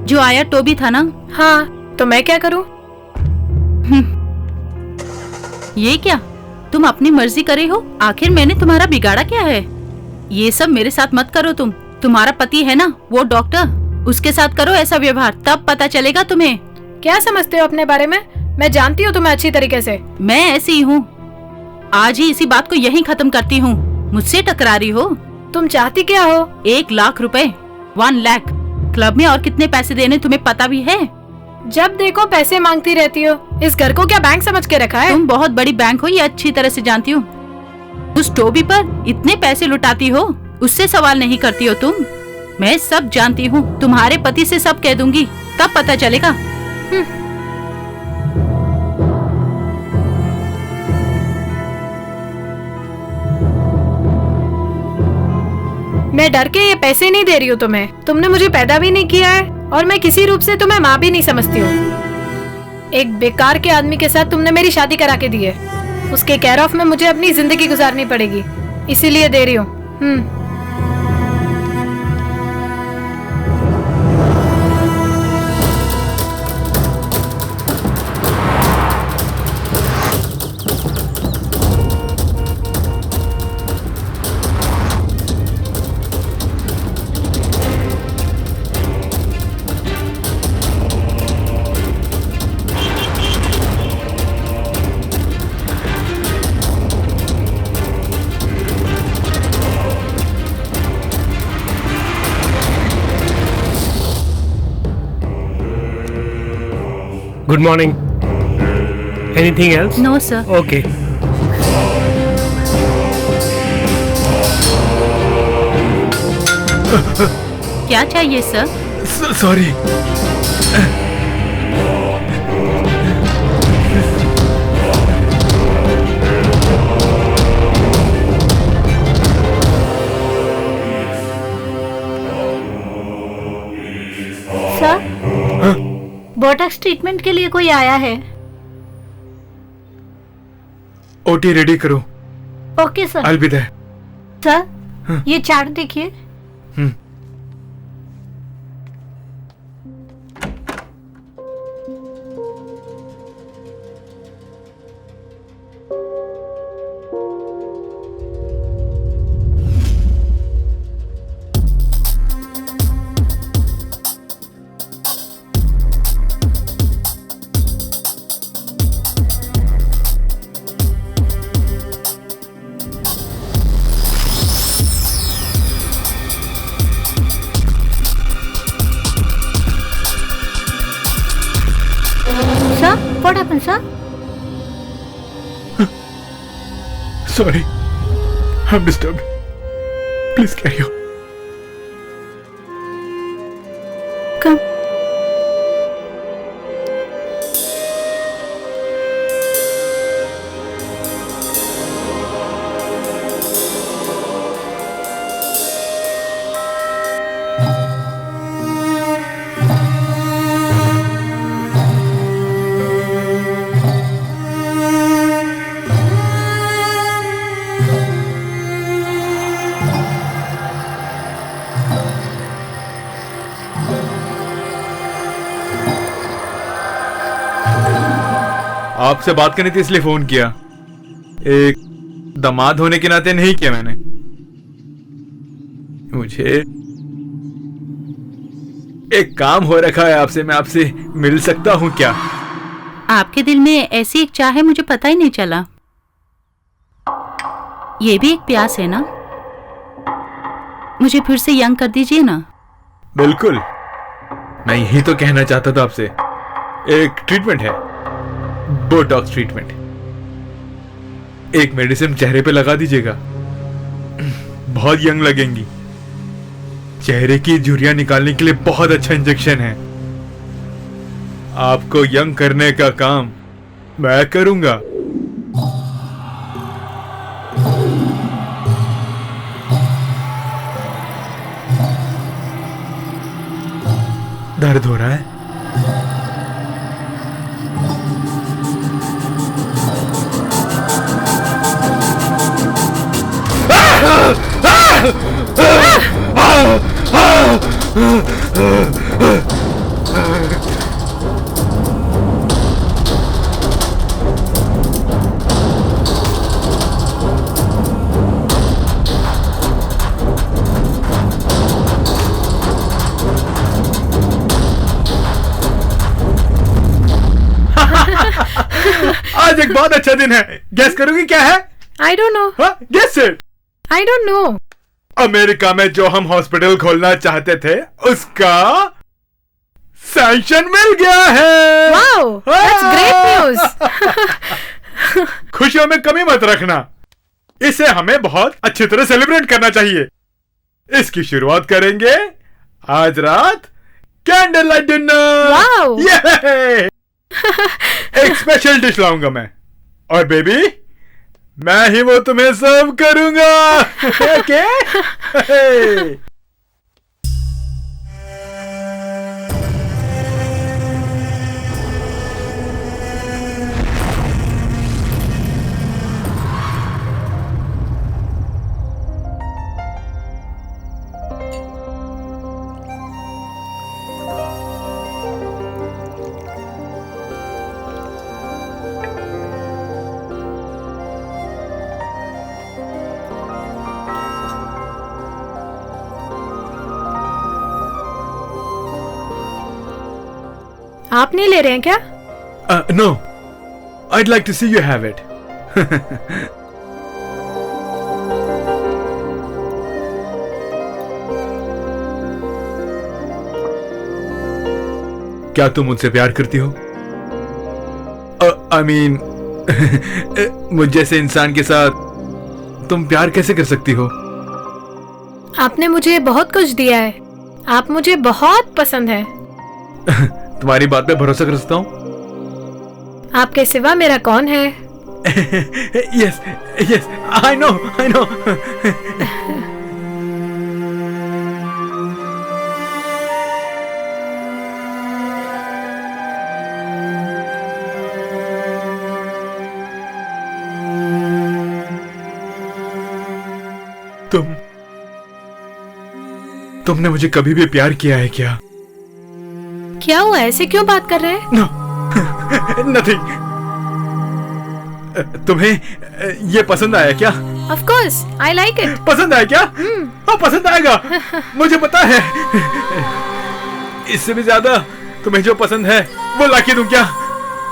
जो आया टोबी था ना? हाँ, तो मैं क्या करूं? ये क्या, तुम अपनी मर्जी करे हो? आखिर मैंने तुम्हारा बिगाड़ा क्या है? ये सब मेरे साथ मत करो तुम। तुम्हारा पति है ना, वो डॉक्टर, उसके साथ करो ऐसा व्यवहार, तब पता चलेगा तुम्हें। क्या समझते हो अपने बारे में? मैं जानती हूँ तुम्हें अच्छी तरीके से। मैं ऐसी ही हूँ। आज ही इसी बात को यहीं खत्म करती हूँ। मुझसे टकरा रही हो? तुम चाहती क्या हो? 1 लाख रुपए, 1 लाख। क्लब में और कितने पैसे देने तुम्हें पता भी है? जब देखो पैसे मांगती रहती हो। इस घर को क्या बैंक समझ के रखा है? तुम बहुत बड़ी बैंक हो, ये अच्छी तरह से जानती हूँ। उस टोबी पर इतने पैसे लुटाती हो, उससे सवाल नहीं करती हो तुम। मैं सब जानती हूँ, तुम्हारे पति से सब कह दूंगी, तब पता चलेगा। मैं डर के ये पैसे नहीं दे रही हूँ तुम्हें। तुमने मुझे पैदा भी नहीं किया है और मैं किसी रूप से तुम्हें माँ भी नहीं समझती हूँ। एक बेकार के आदमी के साथ तुमने मेरी शादी करा के दी है। उसके केयर ऑफ में मुझे अपनी जिंदगी गुजारनी पड़ेगी, इसीलिए दे रही हूँ। Good morning. Anything else? No, sir. Okay. क्या चाहिए sir? Sorry. Sir, Botox treatment के लिए कोई आया है। ओटी रेडी करो। Okay sir. I'll be there. Sir, ये चार्ट देखिए। What happened, sir? Sorry. I'm disturbed. Please carry on. Come. आपसे बात करनी थी इसलिए फोन किया। एक दामाद होने के नाते नहीं किया मैंने। मुझे एक काम हो रखा है आपसे, मैं आपसे मिल सकता हूँ क्या? आपके दिल में ऐसी एक चाह है, मुझे पता ही नहीं चला। ये भी एक प्यास है ना? मुझे फिर से यंग कर दीजिए ना। बिल्कुल, मैं यही तो कहना चाहता था आपसे। एक ट्रीटमेंट है, बोटॉक्स ट्रीटमेंट। एक मेडिसिन चेहरे पे लगा दीजिएगा, बहुत यंग लगेंगी। चेहरे की झुर्रियां निकालने के लिए बहुत अच्छा इंजेक्शन है। आपको यंग करने का काम मैं करूंगा। दर्द हो रहा है? आज एक बहुत अच्छा दिन है। गेस करोगी क्या है? I don't know. Guess it. I don't know. America में जो हम हॉस्पिटल खोलना चाहते थे उसका सैंक्शन मिल गया है। Wow, that's great news. खुशियों में कमी मत रखना, इसे हमें बहुत अच्छी तरह सेलिब्रेट करना चाहिए। इसकी शुरुआत करेंगे आज रात कैंडल लाइट डिनर। वाओ। एक स्पेशल डिश लाऊंगा मैं, और बेबी मैं ही वो तुम्हें सर्व करूंगा। ओके? आप नहीं ले रहे हैं क्या? No, I'd like to see you have it. क्या तुम मुझसे प्यार करती हो? I mean, मुझ जैसे इंसान के साथ तुम प्यार कैसे कर सकती हो? आपने मुझे बहुत कुछ दिया है, आप मुझे बहुत पसंद है। तुम्हारी बात पे भरोसा कर सकता हूँ। आपके सिवा मेरा कौन है? Yes, yes, I know, I know. तुमने मुझे कभी भी प्यार किया है क्या? क्या हुआ, ऐसे क्यों बात कर रहे हैं? No, nothing. तुम्हें ये पसंद आया क्या? Of course, I like it. पसंद आया क्या? हाँ, पसंद आएगा, मुझे पता है। इससे भी ज्यादा तुम्हें जो पसंद है वो लाके दूं क्या?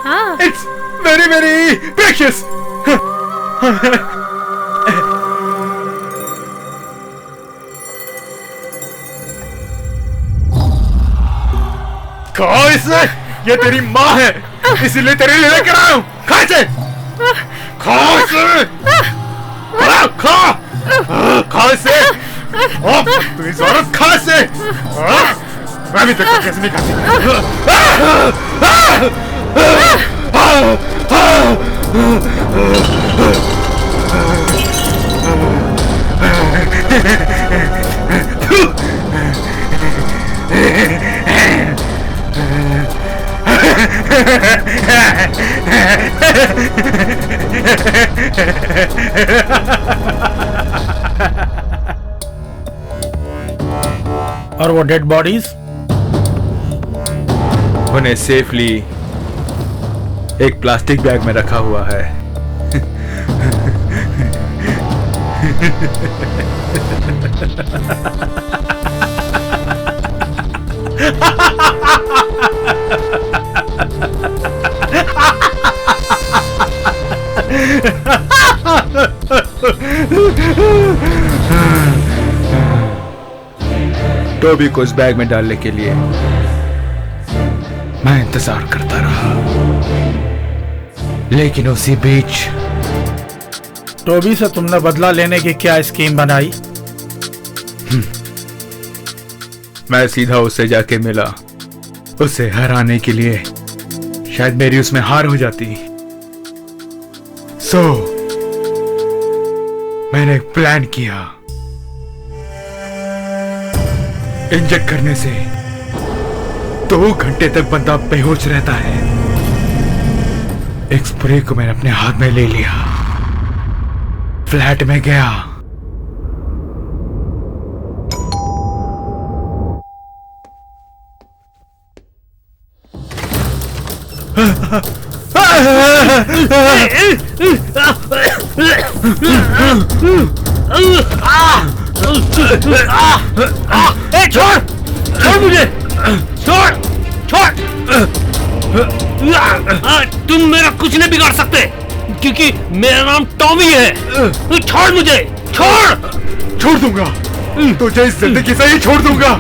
हाँ। It's very very precious. खा इसे, ये तेरी माँ है, इसीलिए तेरे लिए लेकर आया हूँ। खा इसे, खा इसे, खा खा इसे, तू इस औरत खा इसे। मैं भी देखता कैसे नहीं खाती। और वो डेड बॉडीज? उन्हें सेफली एक प्लास्टिक बैग में रखा हुआ है। टोबी को इस बैग में डालने के लिए मैं इंतजार करता रहा, लेकिन उसी बीच टोबी से तुमने बदला लेने की क्या स्कीम बनाई? मैं सीधा उससे जाके मिला, उसे हराने के लिए। शायद मेरी उसमें हार हो जाती। सो मैंने एक प्लान किया। इंजेक्ट करने से 2 घंटे तक बंदा बेहोश रहता है। एक स्प्रे को मैंने अपने हाथ में ले लिया, फ्लैट में गया, छोड़ मुझे, छोड़। तुम मेरा कुछ नहीं बिगाड़ सकते, क्योंकि मेरा नाम टॉमी है। छोड़ मुझे, छोड़। छोड़ दूंगा। तुझे इस जिंदगी से ही छोड़ दूंगा।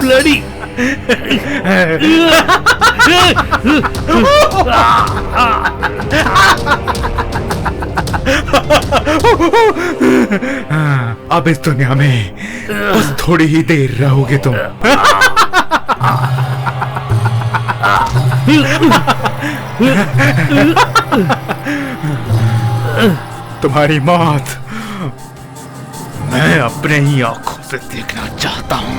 ब्लडी अब इस दुनिया में बस थोड़ी ही देर रहोगे तुम। तुम्हारी मौत मैं अपने ही आंखों से देखना चाहता हूं।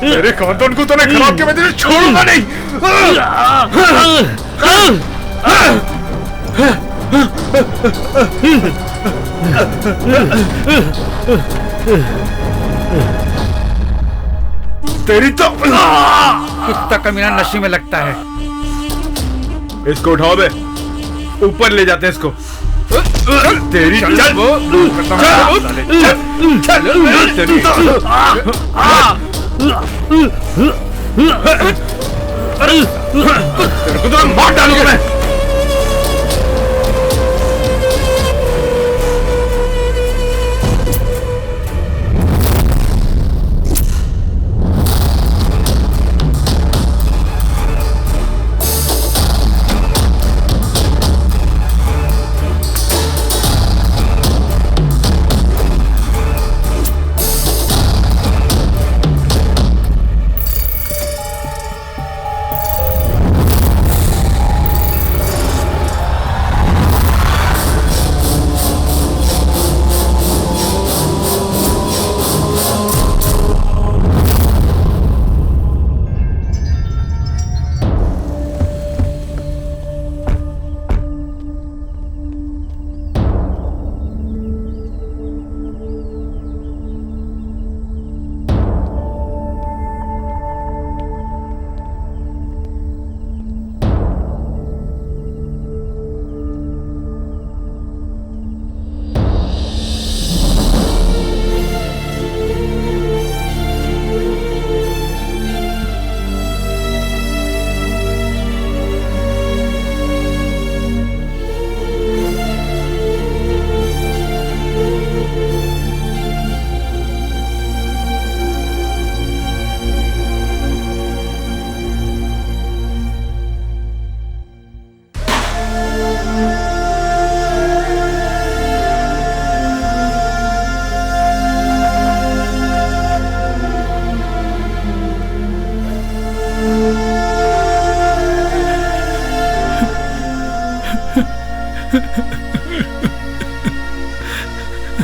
मेरे खानदान को तूने खराब किया, मैं तुझे छोड़ूंगा नहीं। तेरी तो कुत्ता कमीना नशे में लगता है। इसको उठाओ बे, ऊपर ले जाते हैं इसको। तेरी चल वो तेरे को तो मार डालूंगा मैं।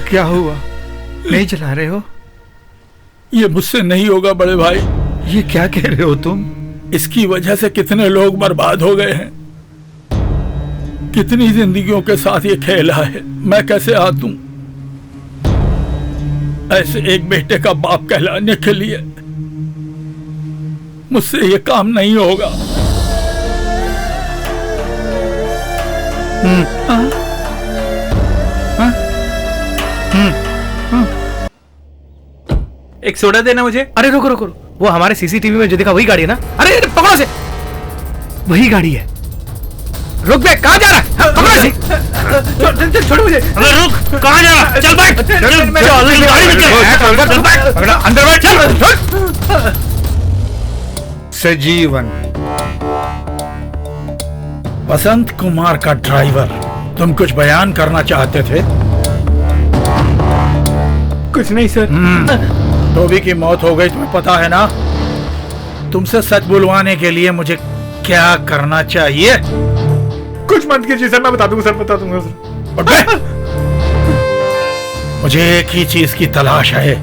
क्या हुआ, नहीं चला रहे हो? ये मुझसे नहीं होगा बड़े भाई। ये क्या कह रहे हो तुम? इसकी वजह से कितने लोग बर्बाद हो गए हैं, कितनी जिंदगियों के साथ ये खेला है। मैं कैसे हाथ दूं ऐसे एक बेटे का बाप कहलाने के लिए? मुझसे ये काम नहीं होगा। एक सोडा देना मुझे। अरे रुको रुको, वो हमारे सीसीटीवी में जो दिखा वही गाड़ी है ना? अरे पकड़ो से, वही गाड़ी है। रुक बे, कहाँ जा रहा है? पकड़ो से, छोड़ मुझे। अरे रुक, कहाँ जा रहा है? चल बैठ, अंदर बैठ, चल। सजीवन, वसंत कुमार का ड्राइवर, तुम कुछ बयान करना चाहते थे? कुछ नहीं सर। टोबी की मौत हो गई, तुम्हें पता है ना? तुमसे सच बुलवाने के लिए मुझे क्या करना चाहिए? कुछ मत कीजिए सर, मैं बता दूंगा सर, बता दूंगा सर। मुझे एक ही चीज की तलाश है,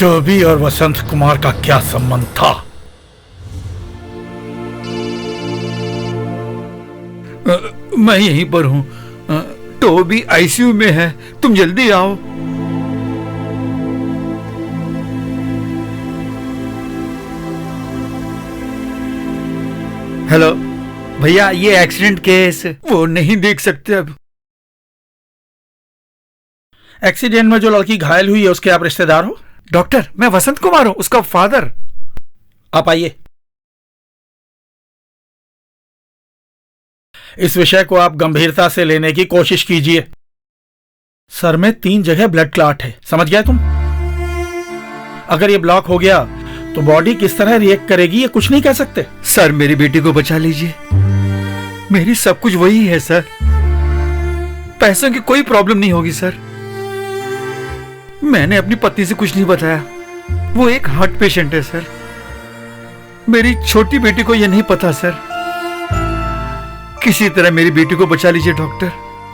टोबी और वसंत कुमार का क्या संबंध था? मैं यहीं पर हूँ। टोबी आईसीयू में है, तुम जल्दी आओ। हेलो भैया, ये एक्सीडेंट केस वो नहीं देख सकते अब। एक्सीडेंट में जो लड़की घायल हुई है उसके आप रिश्तेदार हो? डॉक्टर, मैं वसंत कुमार हूं, उसका फादर। आप आइए। इस विषय को आप गंभीरता से लेने की कोशिश कीजिए। सर में 3 जगह ब्लड क्लॉट है, समझ गए तुम? अगर ये ब्लॉक हो गया तो बॉडी किस तरह रिएक्ट करेगी ये कुछ नहीं कह सकते। सर, मेरी बेटी को बचा लीजिए। मेरी सब कुछ वही है सर। पैसों की कोई प्रॉब्लम नहीं होगी सर। मैंने अपनी पत्नी से कुछ नहीं बताया, वो एक हार्ट पेशेंट है सर। मेरी छोटी बेटी को यह नहीं पता सर। किसी तरह मेरी बेटी को बचा लीजिए डॉक्टर।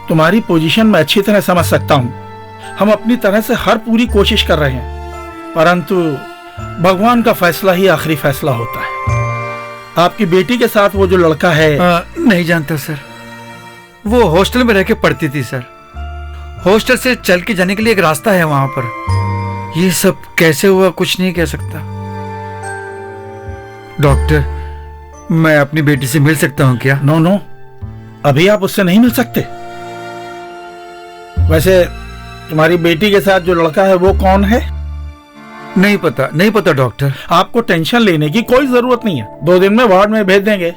तुम्हारी पोजीशन मैं अच्छी तरह समझ सकता हूं। हम अपनी तरह से हर पूरी कोशिश कर रहे हैं, परंतु भगवान का फैसला ही आखिरी फैसला होता है। आपकी बेटी के साथ वो जो लड़का है नहीं जानता सर। वो हॉस्टल में रह के पढ़ती थी सर। हॉस्टल से चल के जाने के लिए एक रास्ता है वहां पर। ये सब कैसे हुआ कुछ नहीं कह सकता। डॉक्टर, मैं अपनी बेटी से मिल सकता हूं क्या? नो, अभी आप उससे नहीं मिल सकते। वैसे तुम्हारी बेटी के साथ जो लड़का है वो कौन है? नहीं पता डॉक्टर। आपको टेंशन लेने की कोई जरूरत नहीं है। 2 दिन में वार्ड में भेज देंगे।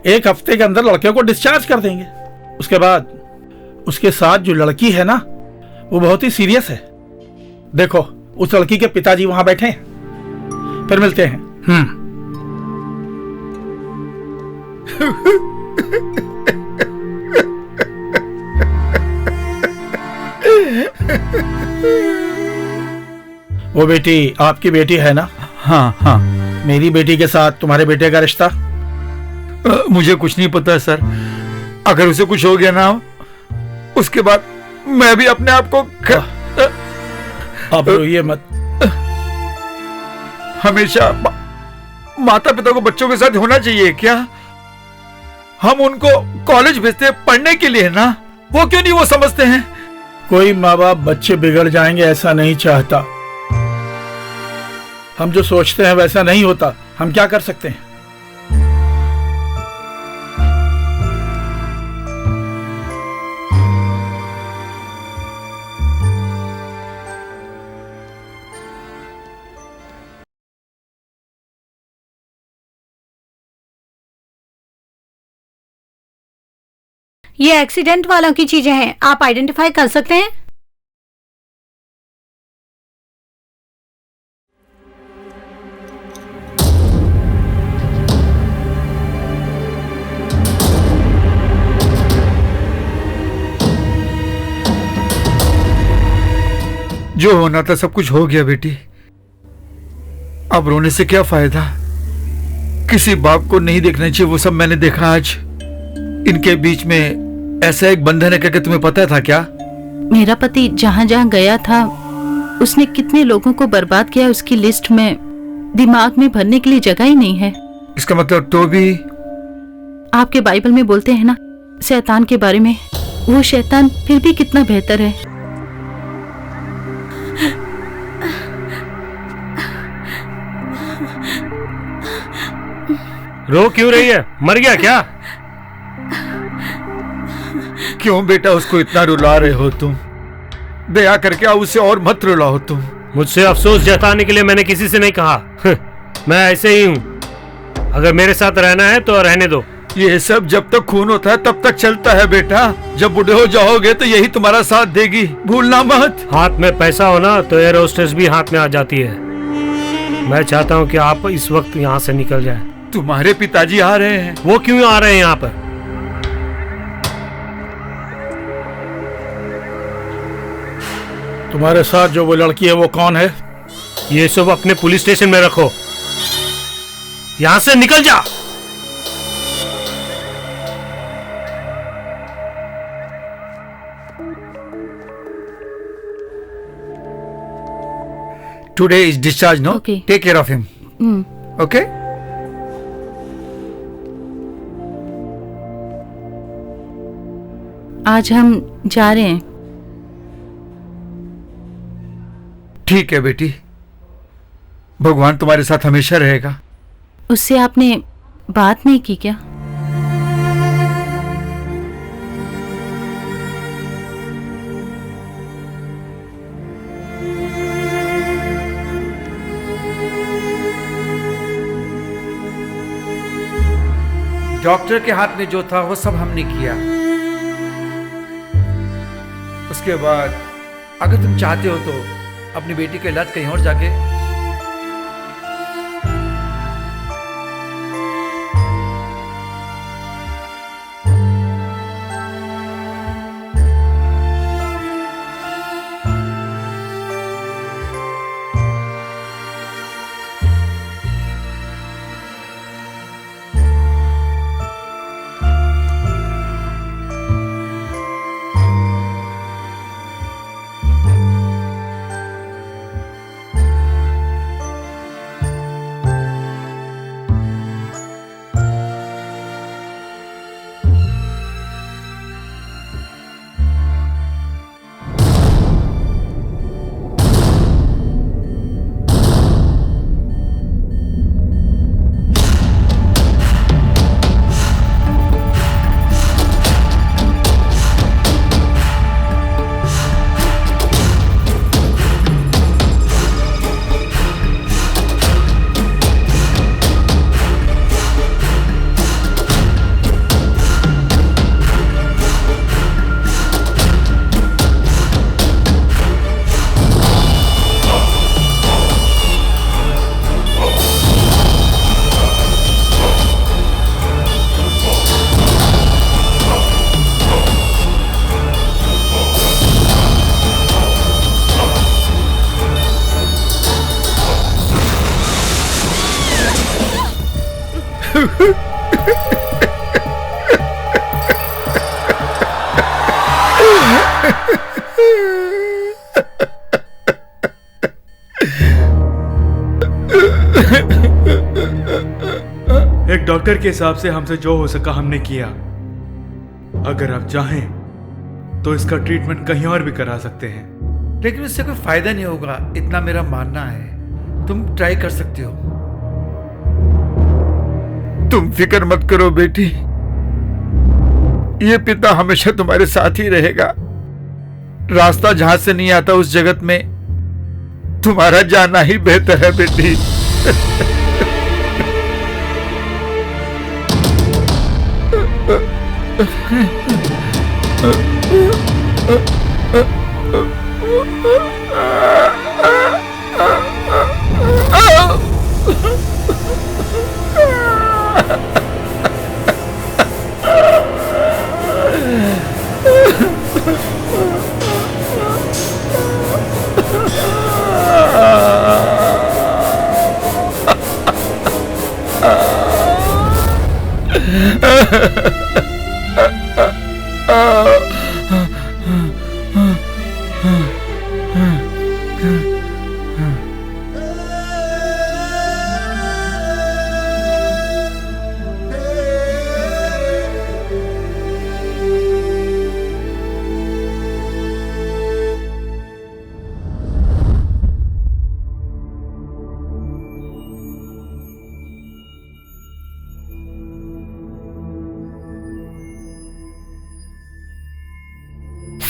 1 हफ्ते के अंदर लड़के को डिस्चार्ज कर देंगे। उसके बाद उसके साथ जो लड़की है ना, वो बहुत ही सीरियस है। देखो, उस लड़की के पिताजी वहां बैठे हैं। फिर मिलते हैं। वो बेटी आपकी बेटी है ना? हाँ। मेरी बेटी के साथ तुम्हारे बेटे का रिश्ता? मुझे कुछ नहीं पता सर। अगर उसे कुछ हो गया ना, उसके बाद मैं भी अपने आप को आप रोइए मत। हमेशा माता पिता को बच्चों के साथ होना चाहिए क्या? हम उनको कॉलेज भेजते हैं पढ़ने के लिए ना, वो क्यों नहीं वो समझते हैं? कोई माँ बाप बच्चे बिगड़ जाएंगे ऐसा नहीं चाहता। हम जो सोचते हैं वैसा नहीं होता। हम क्या कर सकते हैं? ये एक्सीडेंट वालों की चीजें हैं, आप आइडेंटिफाई कर सकते हैं? जो होना था सब कुछ हो गया बेटी। अब रोने से क्या फायदा? किसी बाप को नहीं देखना चाहिए वो सब मैंने देखा आज। इनके बीच में ऐसा एक बंधन है क्या, तुम्हें पता था क्या? मेरा पति जहाँ जहाँ गया था उसने कितने लोगों को बर्बाद किया, उसकी लिस्ट में दिमाग में भरने के लिए जगह ही नहीं है। इसका मतलब टोबी? आपके बाइबल में बोलते हैं ना शैतान के बारे में, वो शैतान फिर भी कितना बेहतर है। रो क्यों रही है? मर गया क्या? क्यों बेटा उसको इतना रुला रहे हो तुम? दया करके आओ, उसे और मत रुलाओ तुम। मुझसे अफसोस जताने के लिए मैंने किसी से नहीं कहा। मैं ऐसे ही हूँ। अगर मेरे साथ रहना है तो रहने दो। ये सब जब तक खून होता है तब तक चलता है बेटा। जब बूढ़े हो जाओगे तो यही तुम्हारा साथ देगी, भूलना मत। हाथ में पैसा हो ना तो एयर होस्टेस भी हाथ में आ जाती है। मैं चाहता हूँ कि आप इस वक्त यहाँ से निकल जाए। तुम्हारे पिताजी आ रहे हैं। वो क्यों आ रहे हैं यहाँ पर? तुम्हारे साथ जो वो लड़की है वो कौन है? ये सब अपने पुलिस स्टेशन में रखो। यहां से निकल जा। Today is discharge, no? Okay. Take care of him. Okay? आज हम जा रहे हैं। ठीक है बेटी, भगवान तुम्हारे साथ हमेशा रहेगा। उससे आपने बात नहीं की क्या? डॉक्टर के हाथ में जो था वो सब हमने किया। उसके बाद अगर तुम चाहते हो तो अपनी बेटी का इलाज कहीं और जाके। एक डॉक्टर के हिसाब से हमसे जो हो सका हमने किया। अगर आप चाहें तो इसका ट्रीटमेंट कहीं और भी करा सकते हैं। लेकिन इससे कोई फायदा नहीं होगा, इतना मेरा मानना है। तुम ट्राई कर सकते हो। तुम फिक्र मत करो बेटी, ये पिता हमेशा तुम्हारे साथ ही रहेगा। रास्ता जहां से नहीं आता उस जगत में तुम्हारा जाना ही बेहतर है बेटी।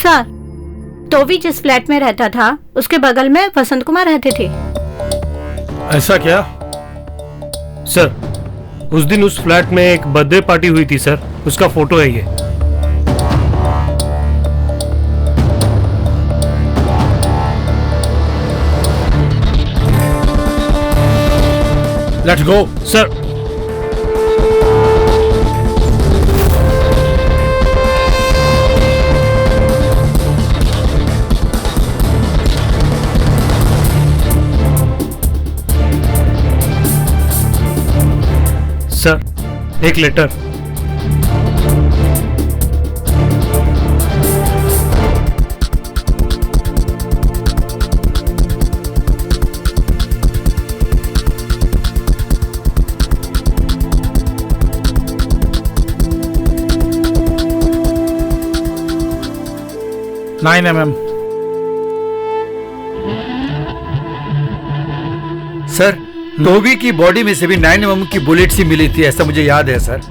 सर, टोवी जिस फ्लैट में रहता था उसके बगल में वसंत कुमार रहते थे। ऐसा क्या? सर, उस दिन उस फ्लैट में एक बर्थडे पार्टी हुई थी सर, उसका फोटो है ये। Let's go sir. सर, एक letter. Nine mm। Sir, Toby की बॉडी में से भी 9 mm की बुलेट्स ही मिली थी, ऐसा मुझे याद है सर।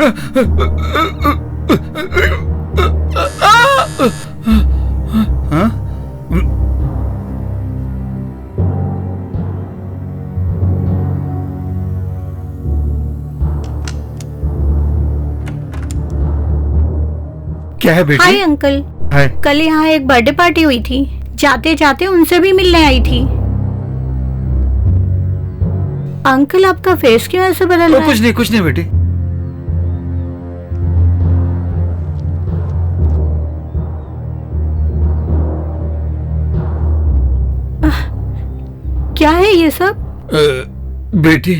हाँ? क्या है बेटी? Hi uncle. हाय। कल यहाँ एक बर्थडे पार्टी हुई थी, जाते जाते उनसे भी मिलने आई थी। अंकल आपका फेस क्यों ऐसे बदल रहा है? कुछ नहीं बेटी। क्या है ये सब? बेटी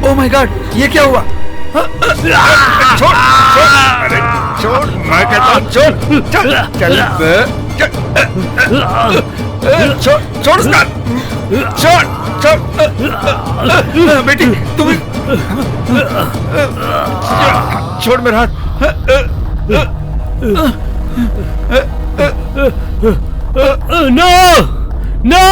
ओह माय गॉड, ये क्या हुआ? छोड़ छोड़, अरे छोड़, मैं कहता हूँ छोड़, चल चल छोड़ छोड़ उसका, छोड़ छोड़ बेटी, तुम छोड़ मेरा हाथ। No no